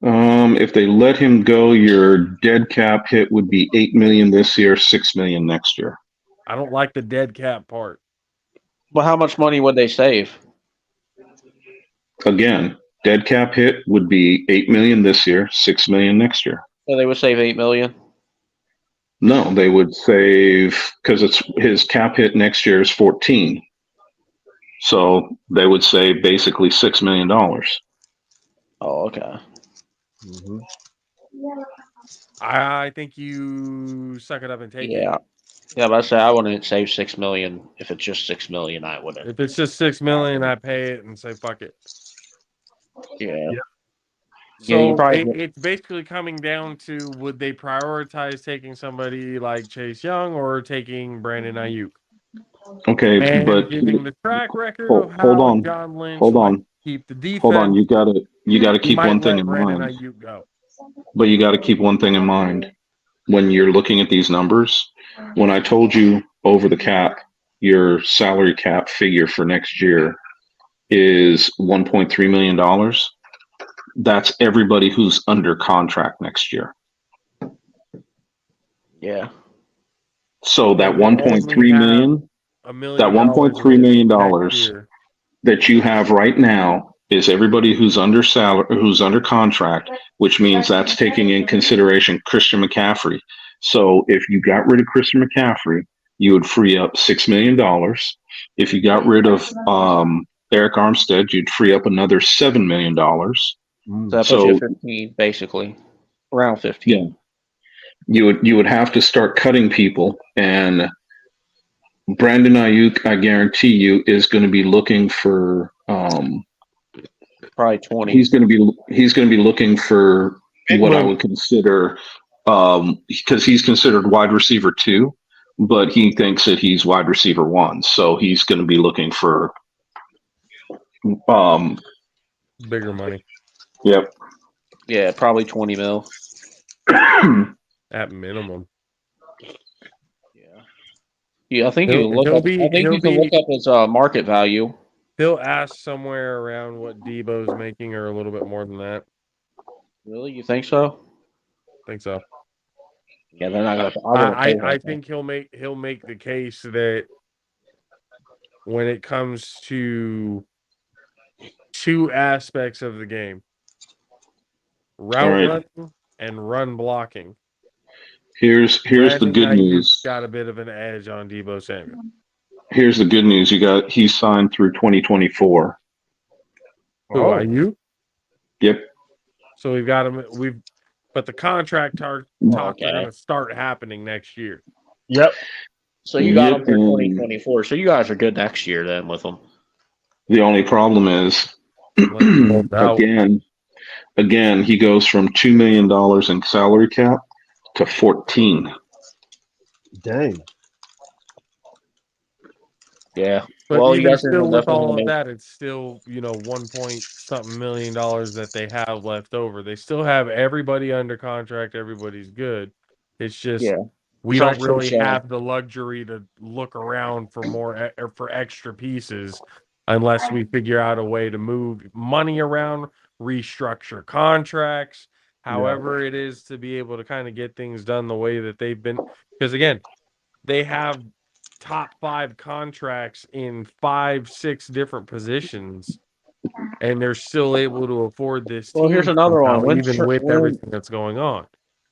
If they let him go, your dead cap hit would be $8 million this year, $6 million next year. I don't like the dead cap part. Well, how much money would they save? Again, dead cap hit would be $8 million this year, $6 million next year. So they would save $8 million? No, they would save, because his cap hit next year is 14. So they would save basically $6 million. Oh, okay. Mm-hmm. I think you suck it up and take it. Yeah, but I say I wouldn't save $6 million. If it's just $6 million, I wouldn't. If it's just $6 million, I pay it and say fuck it. Yeah. So it's basically coming down to, would they prioritize taking somebody like Chase Young or taking Brandon Ayuk? Okay, and but giving the track record of how John Lynch keep the defense. Hold on, you gotta keep one thing in Brandon mind. Ayuk go. But you got to keep one thing in mind when you're looking at these numbers. When I told you over the cap, your salary cap figure for next year is $1.3 million. That's everybody who's under contract next year. Yeah. So that $1.3 million, that $1.3 million that you have right now is everybody who's under who's under contract, which means that's taking in consideration Christian McCaffrey. So if you got rid of Christian McCaffrey, you would free up $6 million. If you got rid of Eric Armstead, you'd free up another $7 million. So that puts you at 15, basically. Around 15. Yeah. You would have to start cutting people, and Brandon Ayuk, I guarantee you, is going to be looking for probably 20. He's going to be looking for what I would consider because he's considered wide receiver 2, but he thinks that he's wide receiver 1, so he's going to be looking for bigger money. Yep. Yeah, probably 20 mil. At minimum. Yeah, I think you can look up. I think you can look up his market value. He'll ask somewhere around what Debo's making, or a little bit more than that. Really, you think so? Think so. Yeah, they're not gonna. I think he'll make the case that when it comes to two aspects of the game, route running and run blocking. Here's the good news. Got a bit of an edge on Debo Samuel. Here's the good news. He's signed through 2024. Who are you? Yep. So we've got him. But the contract talks are going to start happening next year. Yep. So you got him for 2024. So you guys are good next year then with him. The only problem is, again, he goes from $2 million in salary cap to 14. Dang. Yeah. But well, even still, with all of that, it's still, $1 million that they have left over. They still have everybody under contract. Everybody's good. It's just we don't really have the luxury to look around for extra pieces unless we figure out a way to move money around, restructure contracts, however it is to be able to kind of get things done the way that they've been. Because again, they have top 5 contracts in 5-6 different positions, and they're still able to afford this team. Well, here's another one. Even with everything that's going on.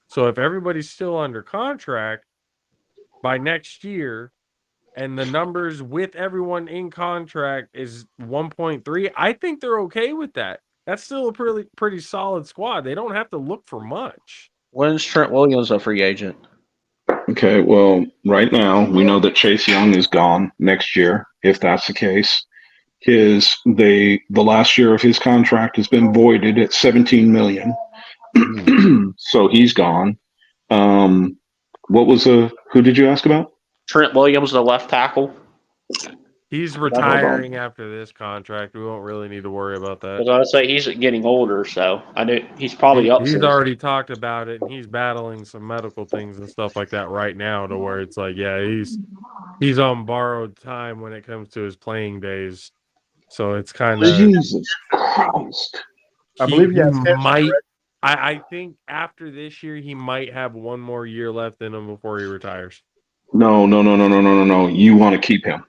So if everybody's still under contract by next year, and the numbers with everyone in contract is 1.3, I think they're okay with that. That's still a pretty solid squad. They don't have to look for much. When's Trent Williams a free agent? Okay, well, right now we know that Chase Young is gone next year. If that's the case, the last year of his contract has been voided at $17 million, so he's gone. Who did you ask about? Trent Williams, the left tackle. He's retiring after this contract. We won't really need to worry about that. I was going to say he's getting older, so I knew he's probably up. He's already talked about it, and he's battling some medical things and stuff like that right now, to where it's like, he's on borrowed time when it comes to his playing days. So it's kind of Jesus Christ. I believe he might. I think after this year, he might have one more year left in him before he retires. No. You want to keep him.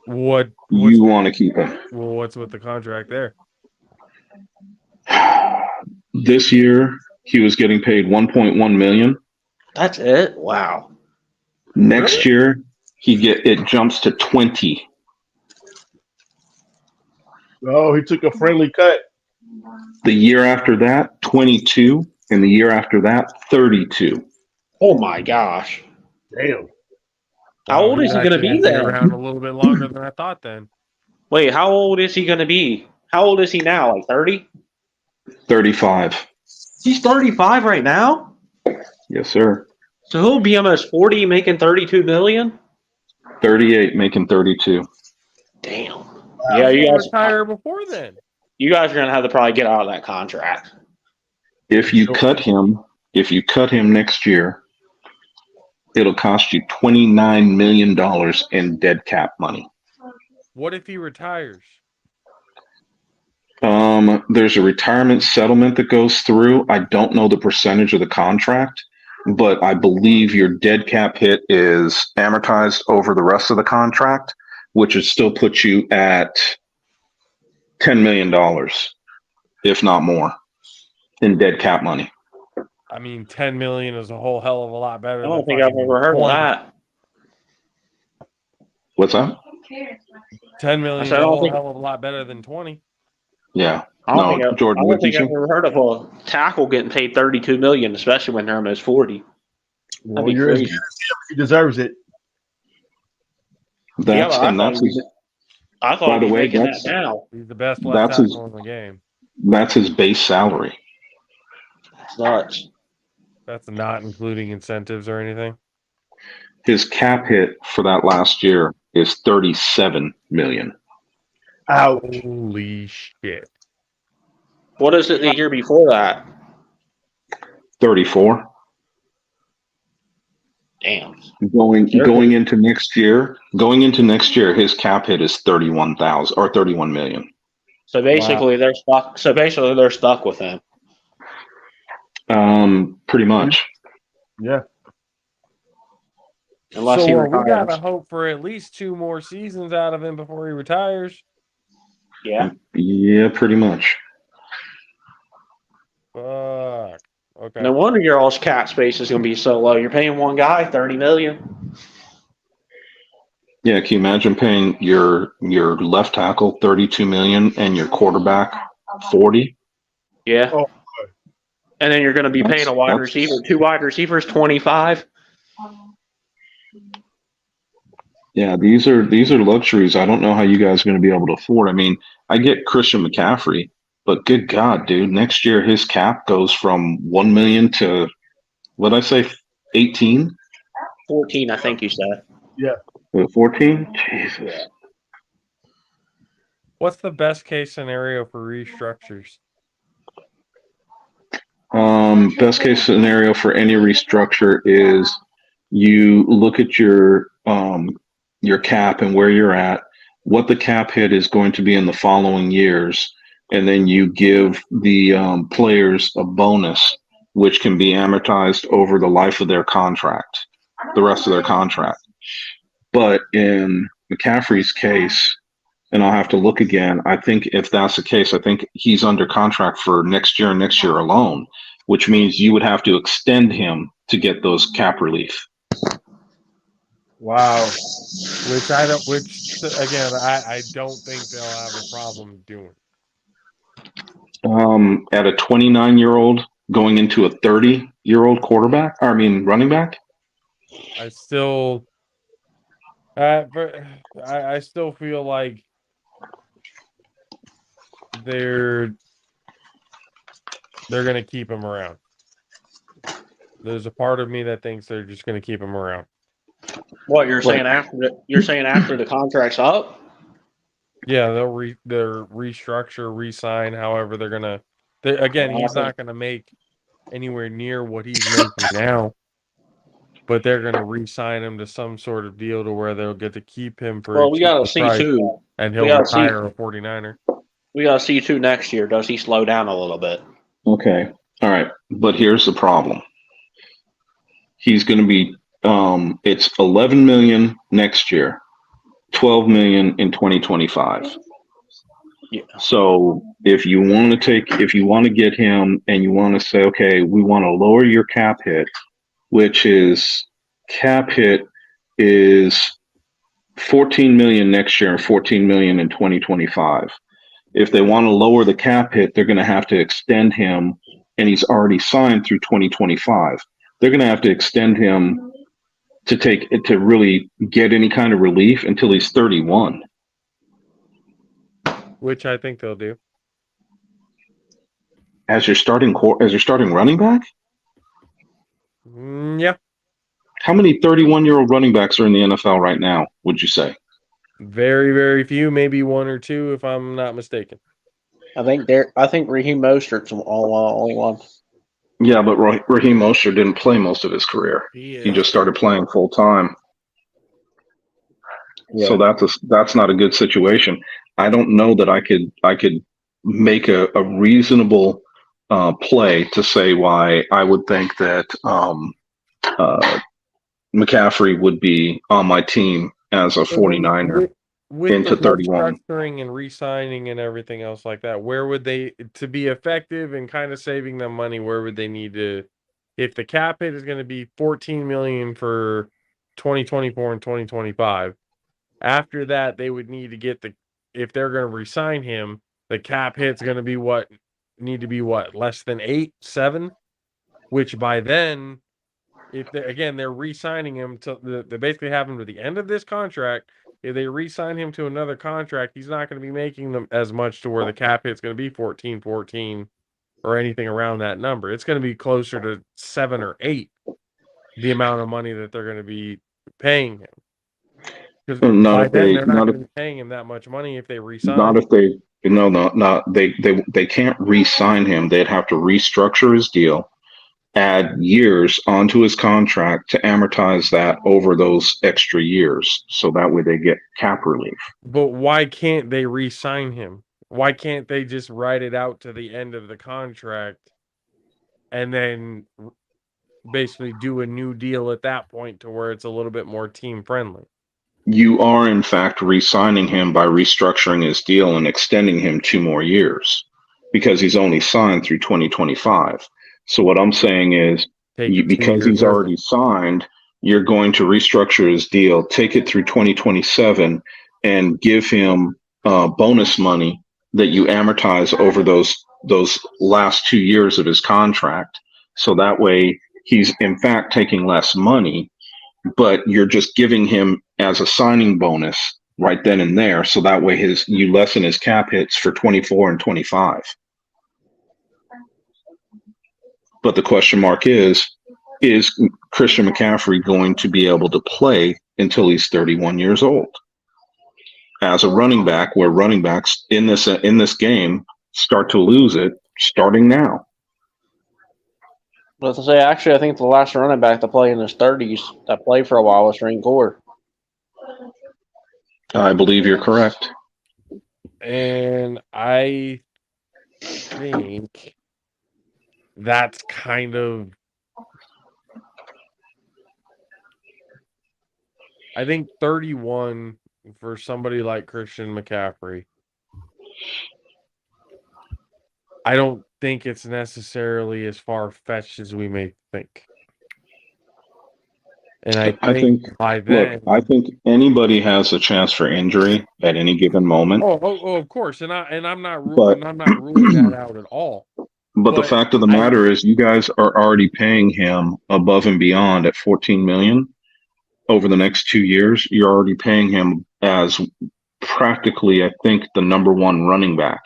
What you want to keep him? Well, what's with the contract there? This year, he was getting paid $1.1 million. That's it? Wow. Next year, it jumps to 20. Oh, he took a friendly cut. The year after that, 22, and the year after that, 32. Oh my gosh! Damn. How old is he going to be then? Around a little bit longer than I thought then. Wait, how old is he going to be? How old is he now? Like 30? 35. He's 35 right now? Yes, sir. So he'll be almost 40 making $32 million? 38 making 32. Damn. Yeah, you guys retire before then. You guys are going to have to probably get out of that contract. If you cut him next year, it'll cost you $29 million in dead cap money. What if he retires? There's a retirement settlement that goes through. I don't know the percentage of the contract, but I believe your dead cap hit is amortized over the rest of the contract, which would still put you at $10 million, if not more, in dead cap money. I mean, 10 million is a whole hell of a lot better. I don't think I've ever heard of that. What's that? 10 million is a whole hell of a lot better than 20. Yeah. I don't Jordan, think I've ever heard of a tackle getting paid $32 million, especially when they're almost 40. Well, That'd be crazy. He deserves it. That's I thought by the he's way, making that now. He's the best left tackle in the game. That's his base salary. That's nuts. That's not including incentives or anything. His cap hit for that last year is $37 million. Ouch. Holy shit. What is it the year before that? 34. Damn. Going into next year, his cap hit is 31,000 or 31 million. So basically, they're stuck. They're stuck with him. Pretty much. Yeah. Unless he retires. We gotta hope for at least 2 more seasons out of him before he retires. Yeah. Yeah, pretty much. Fuck. Okay. No wonder your all's cap space is going to be so low. You're paying one guy $30 million. Yeah, can you imagine paying your left tackle $32 million and your quarterback $40? Yeah. Oh. And then you're going to be paying a wide receiver, 2 wide receivers, $25. Yeah, these are luxuries. I don't know how you guys are going to be able to afford. I mean, I get Christian McCaffrey, but good God, dude, next year his cap goes from 1 million to, what did I say, 18? 14, I think you said. Yeah. 14? Jesus. What's the best case scenario for restructures? Best case scenario for any restructure is you look at your cap and where you're at, what the cap hit is going to be in the following years, and then you give the players a bonus, which can be amortized over the life of their contract, the rest of their contract. But in McCaffrey's case, and I'll have to look again, I think if that's the case, I think he's under contract for next year and next year alone, which means you would have to extend him to get those cap relief. Wow. Which again, I don't think they'll have a problem doing. At a 29-year-old going into a 30-year-old running back? I still feel like they're going to keep him around. There's a part of me that thinks they're just going to keep him around. What you're saying after the contract's up? Yeah, they'll restructure, re-sign. However, they're gonna. He's not gonna make anywhere near what he's making now, but they're gonna re-sign him to some sort of deal to where they'll get to keep him for. Well, we gotta see too, and he'll retire a 49er. We gotta see too next year. Does he slow down a little bit? Okay, all right, but here's the problem. He's going to be. It's 11 million next year, 12 million in 2025. Yeah. So if you want to get him and you want to say, okay, we want to lower your cap hit, which is cap hit is 14 million next year and 14 million in 2025. If they want to lower the cap hit, they're going to have to extend him, and he's already signed through 2025. They're going to have to extend him to really get any kind of relief until he's 31. Which I think they'll do. As your starting running back? Yeah. How many 31-year-old running backs are in the NFL right now, would you say? Very, very few, maybe 1 or 2 if I'm not mistaken. I think Raheem Mostert's only one. Yeah, but Raheem Mostert didn't play most of his career. He just started playing full time. Yeah. So that's not a good situation. I don't know that I could make a reasonable play to say why I would think that McCaffrey would be on my team as a 49er. with into the 31. restructuring and re-signing and everything else like that, where would they, to be effective and kind of saving them money, where would they need to, if the cap hit is going to be 14 million for 2024 and 2025, after that they would need to get if they're going to re-sign him, the cap hit's going to be what, less than 8, 7, which by then, if they're re-signing him to they basically have him to the end of this contract. If they re-sign him to another contract, he's not going to be making them as much to where the cap hit's going to be 14 or anything around that number. It's going to be closer to 7 or 8, the amount of money that they're going to be paying him. Because Not by if then they, they're not going to be paying him that much money if they re-sign. not if they, no, not they can't re-sign him. They'd have to restructure his deal, add years onto his contract to amortize that over those extra years, so that way they get cap relief. But why can't they re-sign him? Why can't they just write it out to the end of the contract and then basically do a new deal at that point to where it's a little bit more team friendly? You are in fact re-signing him by restructuring his deal and extending him 2 more years, because he's only signed through 2025. So what I'm saying is, because he's already signed, you're going to restructure his deal, take it through 2027, and give him bonus money that you amortize over those last 2 years of his contract. So that way he's in fact taking less money, but you're just giving him as a signing bonus right then and there. So that way you lessen his cap hits for 24 and 25. But the question mark is Christian McCaffrey going to be able to play until he's 31 years old as a running back, where running backs in this game start to lose it starting now? But to say, actually, I think the last running back to play in his 30s that played for a while was Rank Gore. I believe you're correct. And I think that's kind of, I think 31 for somebody like Christian McCaffrey, I don't think it's necessarily as far-fetched as we may think. And I think by then... Look, I think anybody has a chance for injury at any given moment. Oh, of course. And I'm not ruling that out at all. But the fact of the matter is, you guys are already paying him above and beyond at $14 million over the next 2 years. You're already paying him as practically, I think, the number one running back.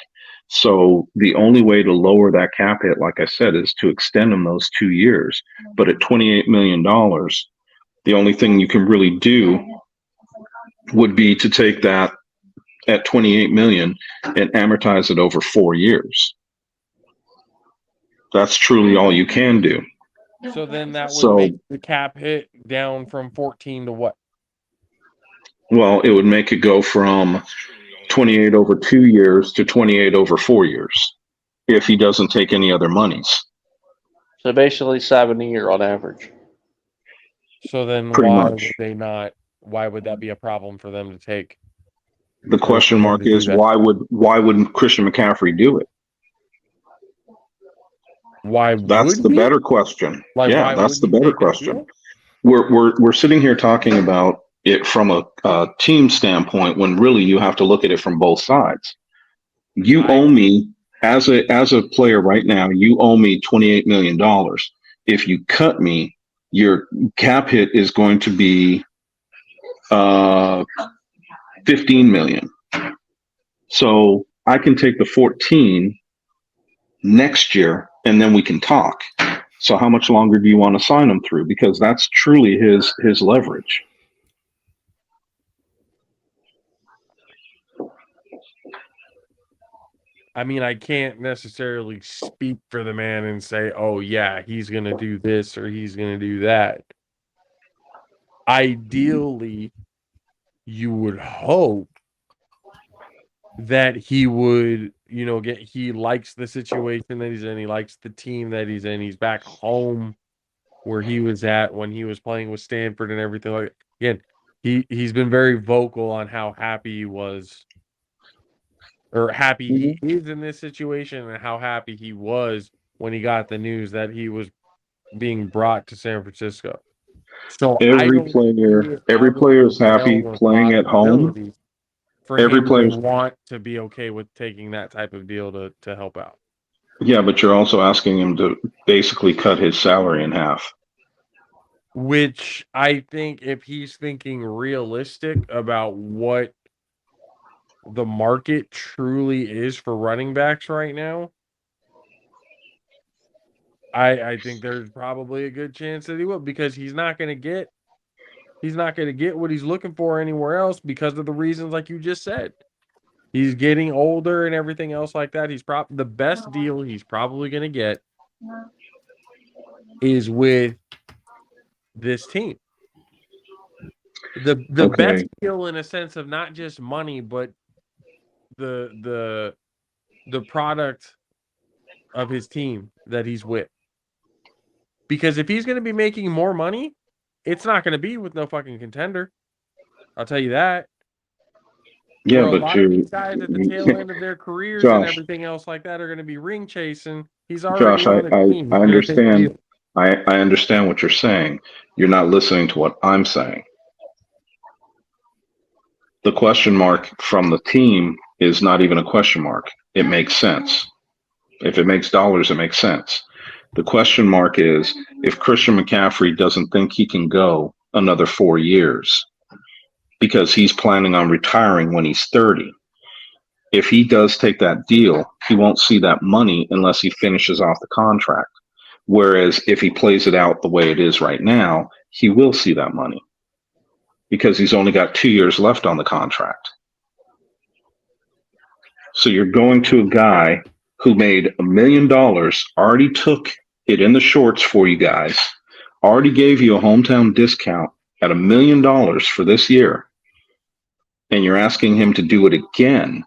So the only way to lower that cap hit, like I said, is to extend him those 2 years. But at $28 million, the only thing you can really do would be to take that at $28 million and amortize it over 4 years. That's truly all you can do. So then that would make the cap hit down from 14 to what? Well, it would make it go from 28 over 2 years to 28 over 4 years if he doesn't take any other monies. So basically 7 a year on average. So then why would that be a problem for them to take? The question mark is, why wouldn't Christian McCaffrey do it? That's the better question. Yeah, that's the better question. We're sitting here talking about it from a team standpoint, when really you have to look at it from both sides. You owe me, as a player right now, you owe me $28 million. If you cut me, your cap hit is going to be $15 million. So I can take the 14 next year, and then we can talk. So how much longer do you want to sign him through? Because that's truly his leverage. I mean, I can't necessarily speak for the man and say, oh, yeah, he's going to do this or he's going to do that. Ideally, you would hope that he would, he likes the situation that he's in. He likes the team that he's in. He's back home where he was at when he was playing with Stanford and everything like that. Again, he's been very vocal on how happy he was, or happy he is in this situation, and how happy he was when he got the news that he was being brought to San Francisco. So I Every don't see player, it every out of player the is happy realm of playing at home. possibility for Every him to player, want to be okay with taking that type of deal to help out. yeah, but you're also asking him to basically cut his salary in half. Which I think, if he's thinking realistic about what the market truly is for running backs right now, I think there's probably a good chance that he will, because he's not going to get what he's looking for anywhere else because of the reasons like you just said. He's getting older and everything else like that. He's probably the best deal he's probably going to get is with this team. The best deal in a sense of not just money, but the product of his team that he's with. Because if he's going to be making more money, it's not going to be with no fucking contender. I'll tell you that. Yeah, Where a but lot of these guys at the tail end of their careers and Josh, everything else like that are going to be ring chasing. He's already on a team. I understand. I understand what you're saying. You're not listening to what I'm saying. The question mark from the team is not even a question mark. It makes sense. If it makes dollars, it makes sense. The question mark is if Christian McCaffrey doesn't think he can go another 4 years because he's planning on retiring when he's 30. If he does take that deal, he won't see that money unless he finishes off the contract. Whereas if he plays it out the way it is right now, he will see that money because he's only got 2 years left on the contract. So you're going to a guy who made $1 million, already took it in the shorts for you guys, already gave you a hometown discount at $1 million for this year, and you're asking him to do it again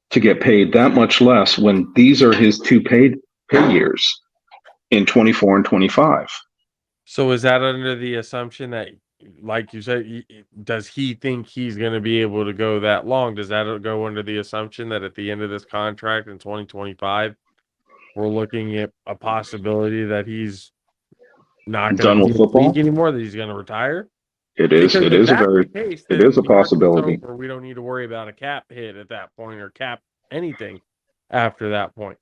to get paid that much less when these are his two pay years in 24 and 25. So is that under the assumption that, like you said, does he think he's going to be able to go that long? Does that go under the assumption that at the end of this contract in 2025, we're looking at a possibility that he's not going to be in the league anymore, that he's going to retire? It is. Because it if is a that's very. the case, It is a possibility. over. We don't need to worry about a cap hit at that point or cap anything after that point.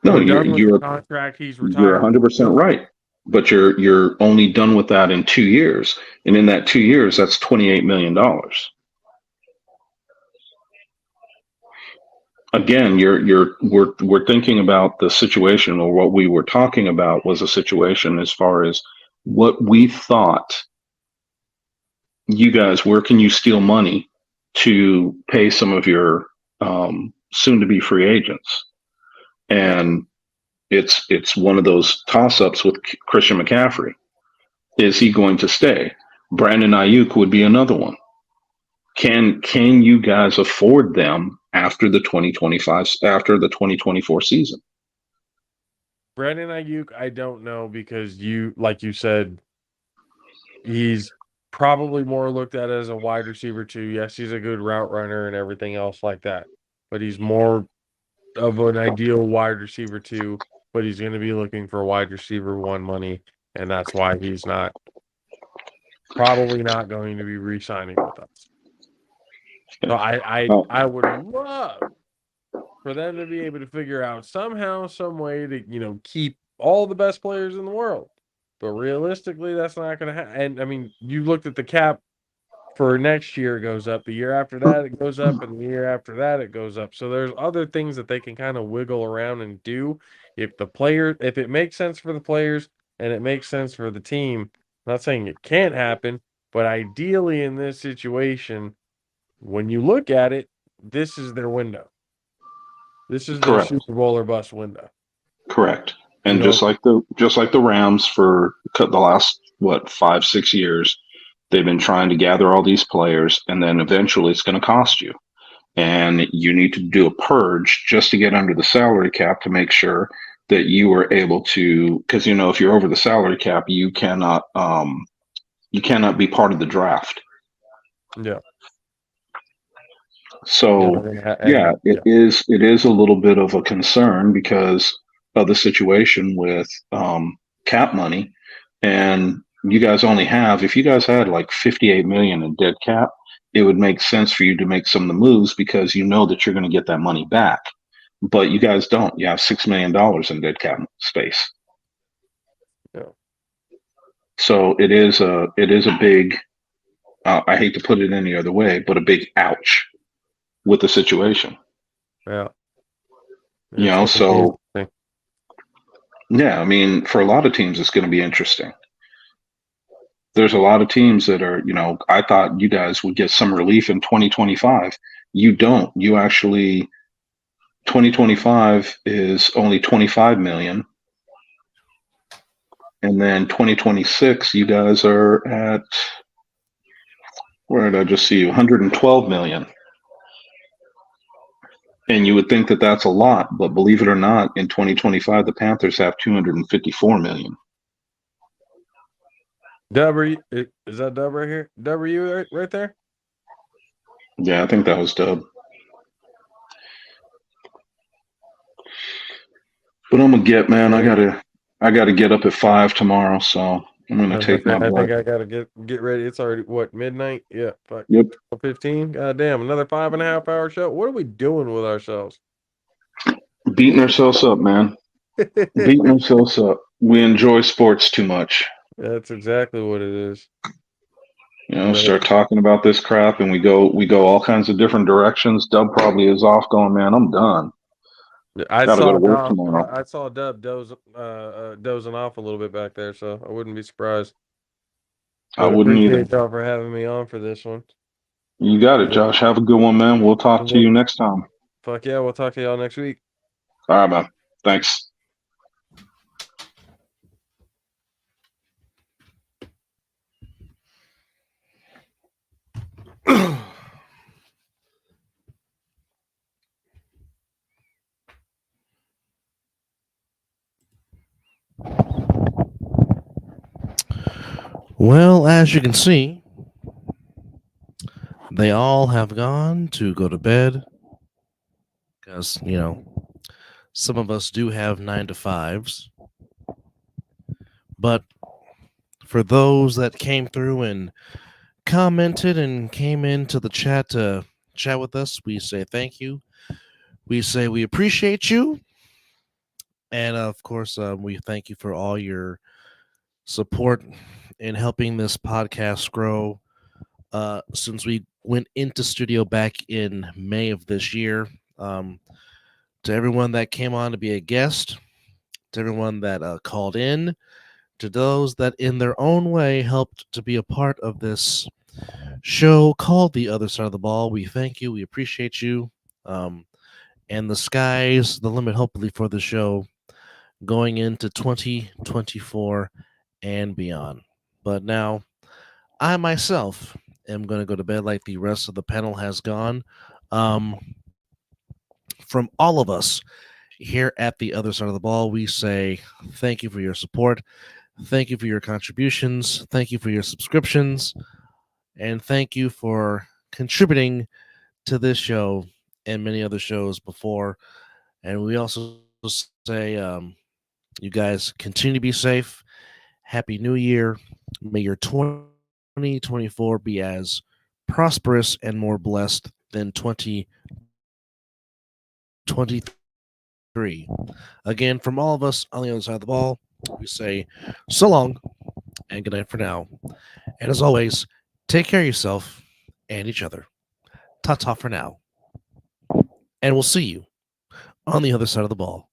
No, We're done with you're the contract. He's you're retired. 100% right. But you're only done with that in 2 years, and in that 2 years, that's $28 million. Again, we're thinking about the situation, or what we were talking about was a situation as far as what we thought. You guys, where can you steal money to pay some of your soon-to-be free agents? And it's one of those toss-ups with Christian McCaffrey. Is he going to stay? Brandon Ayuk would be another one. Can you guys afford them after the 2024 season? Brandon Ayuk, I don't know, because like you said, he's probably more looked at as a wide receiver too. Yes, he's a good route runner and everything else like that, but he's more of an ideal wide receiver too. But he's going to be looking for wide receiver one money, and that's why he's probably not going to be re-signing with us. So I would love for them to be able to figure out somehow, some way to keep all the best players in the world. But realistically, that's not going to happen. And I mean, you looked at the cap for next year, it goes up. The year after that, it goes up. And the year after that, it goes up. So there's other things that they can kind of wiggle around and do. If it makes sense for the players and it makes sense for the team, I'm not saying it can't happen, but ideally in this situation, when you look at it, this is their window. This is their Super Bowl or bust window. Correct. And just like the Rams for the last 5-6 years, they've been trying to gather all these players, and then eventually it's going to cost you. And you need to do a purge just to get under the salary cap to make sure that you are able to, because if you're over the salary cap, you cannot You cannot be part of the draft. Yeah. So it is a little bit of a concern because of the situation with cap money, and you guys only have, if you guys had like 58 million in dead cap, it would make sense for you to make some of the moves because you know that you're going to get that money back. But you guys don't. You have $6 million in dead cap space. Yeah. So it is a big. I hate to put it any other way, but a big ouch with the situation. Yeah. You know, so yeah, I mean, for a lot of teams, it's going to be interesting. There's a lot of teams that are, you know, I thought you guys would get some relief in 2025. You don't. You actually, 2025 is only 25 million. And then 2026, you guys are at, where did I just see you? 112 million. And you would think that that's a lot, but believe it or not, in 2025, the Panthers have 254 million. Dub, is that Dub right here? Dub, are you right there? Yeah, I think that was Dub. But I'm gonna get, man. I gotta get up at 5 tomorrow, so I'm gonna take my break. I think I gotta get ready. It's already what, midnight? Yeah. Yep. 15. God damn, another 5.5 hour show. What are we doing with ourselves? Beating ourselves up, man. Beating ourselves up. We enjoy sports too much. That's exactly what it is. You know, start talking about this crap, and we go all kinds of different directions. Dub probably is off, going, man, I'm done. Gotta go to work tomorrow. I saw Dub dozing off a little bit back there, so I wouldn't be surprised. I wouldn't either. Appreciate y'all for having me on for this one. You got it, Josh. Have a good one, man. We'll talk to you next time. Fuck yeah, we'll talk to y'all next week. All right, man. Thanks. Well, as you can see, they all have gone to go to bed because, you know, some of us do have 9 to 5s. But for those that came through and commented and came into the chat to chat with us, we say thank you. We say we appreciate you. And of course, we thank you for all your support in helping this podcast grow since we went into studio back in May of this year. To everyone that came on to be a guest, to everyone that called in, to those that in their own way helped to be a part of this show called The Other Side of the Ball, we thank you. We appreciate you. And the sky's the limit, hopefully, for the show going into 2024 and beyond. But now, I myself am going to go to bed like the rest of the panel has gone. From all of us here at The Other Side of the Ball, we say thank you for your support. Thank you for your contributions. Thank you for your subscriptions. And thank you for contributing to this show and many other shows before. And we also say, you guys continue to be safe. Happy New Year. May your 2024 be as prosperous and more blessed than 2023. Again, from all of us on the other side of the ball, we say so long and good night for now. And as always, take care of yourself and each other. Ta-ta for now. And we'll see you on the other side of the ball.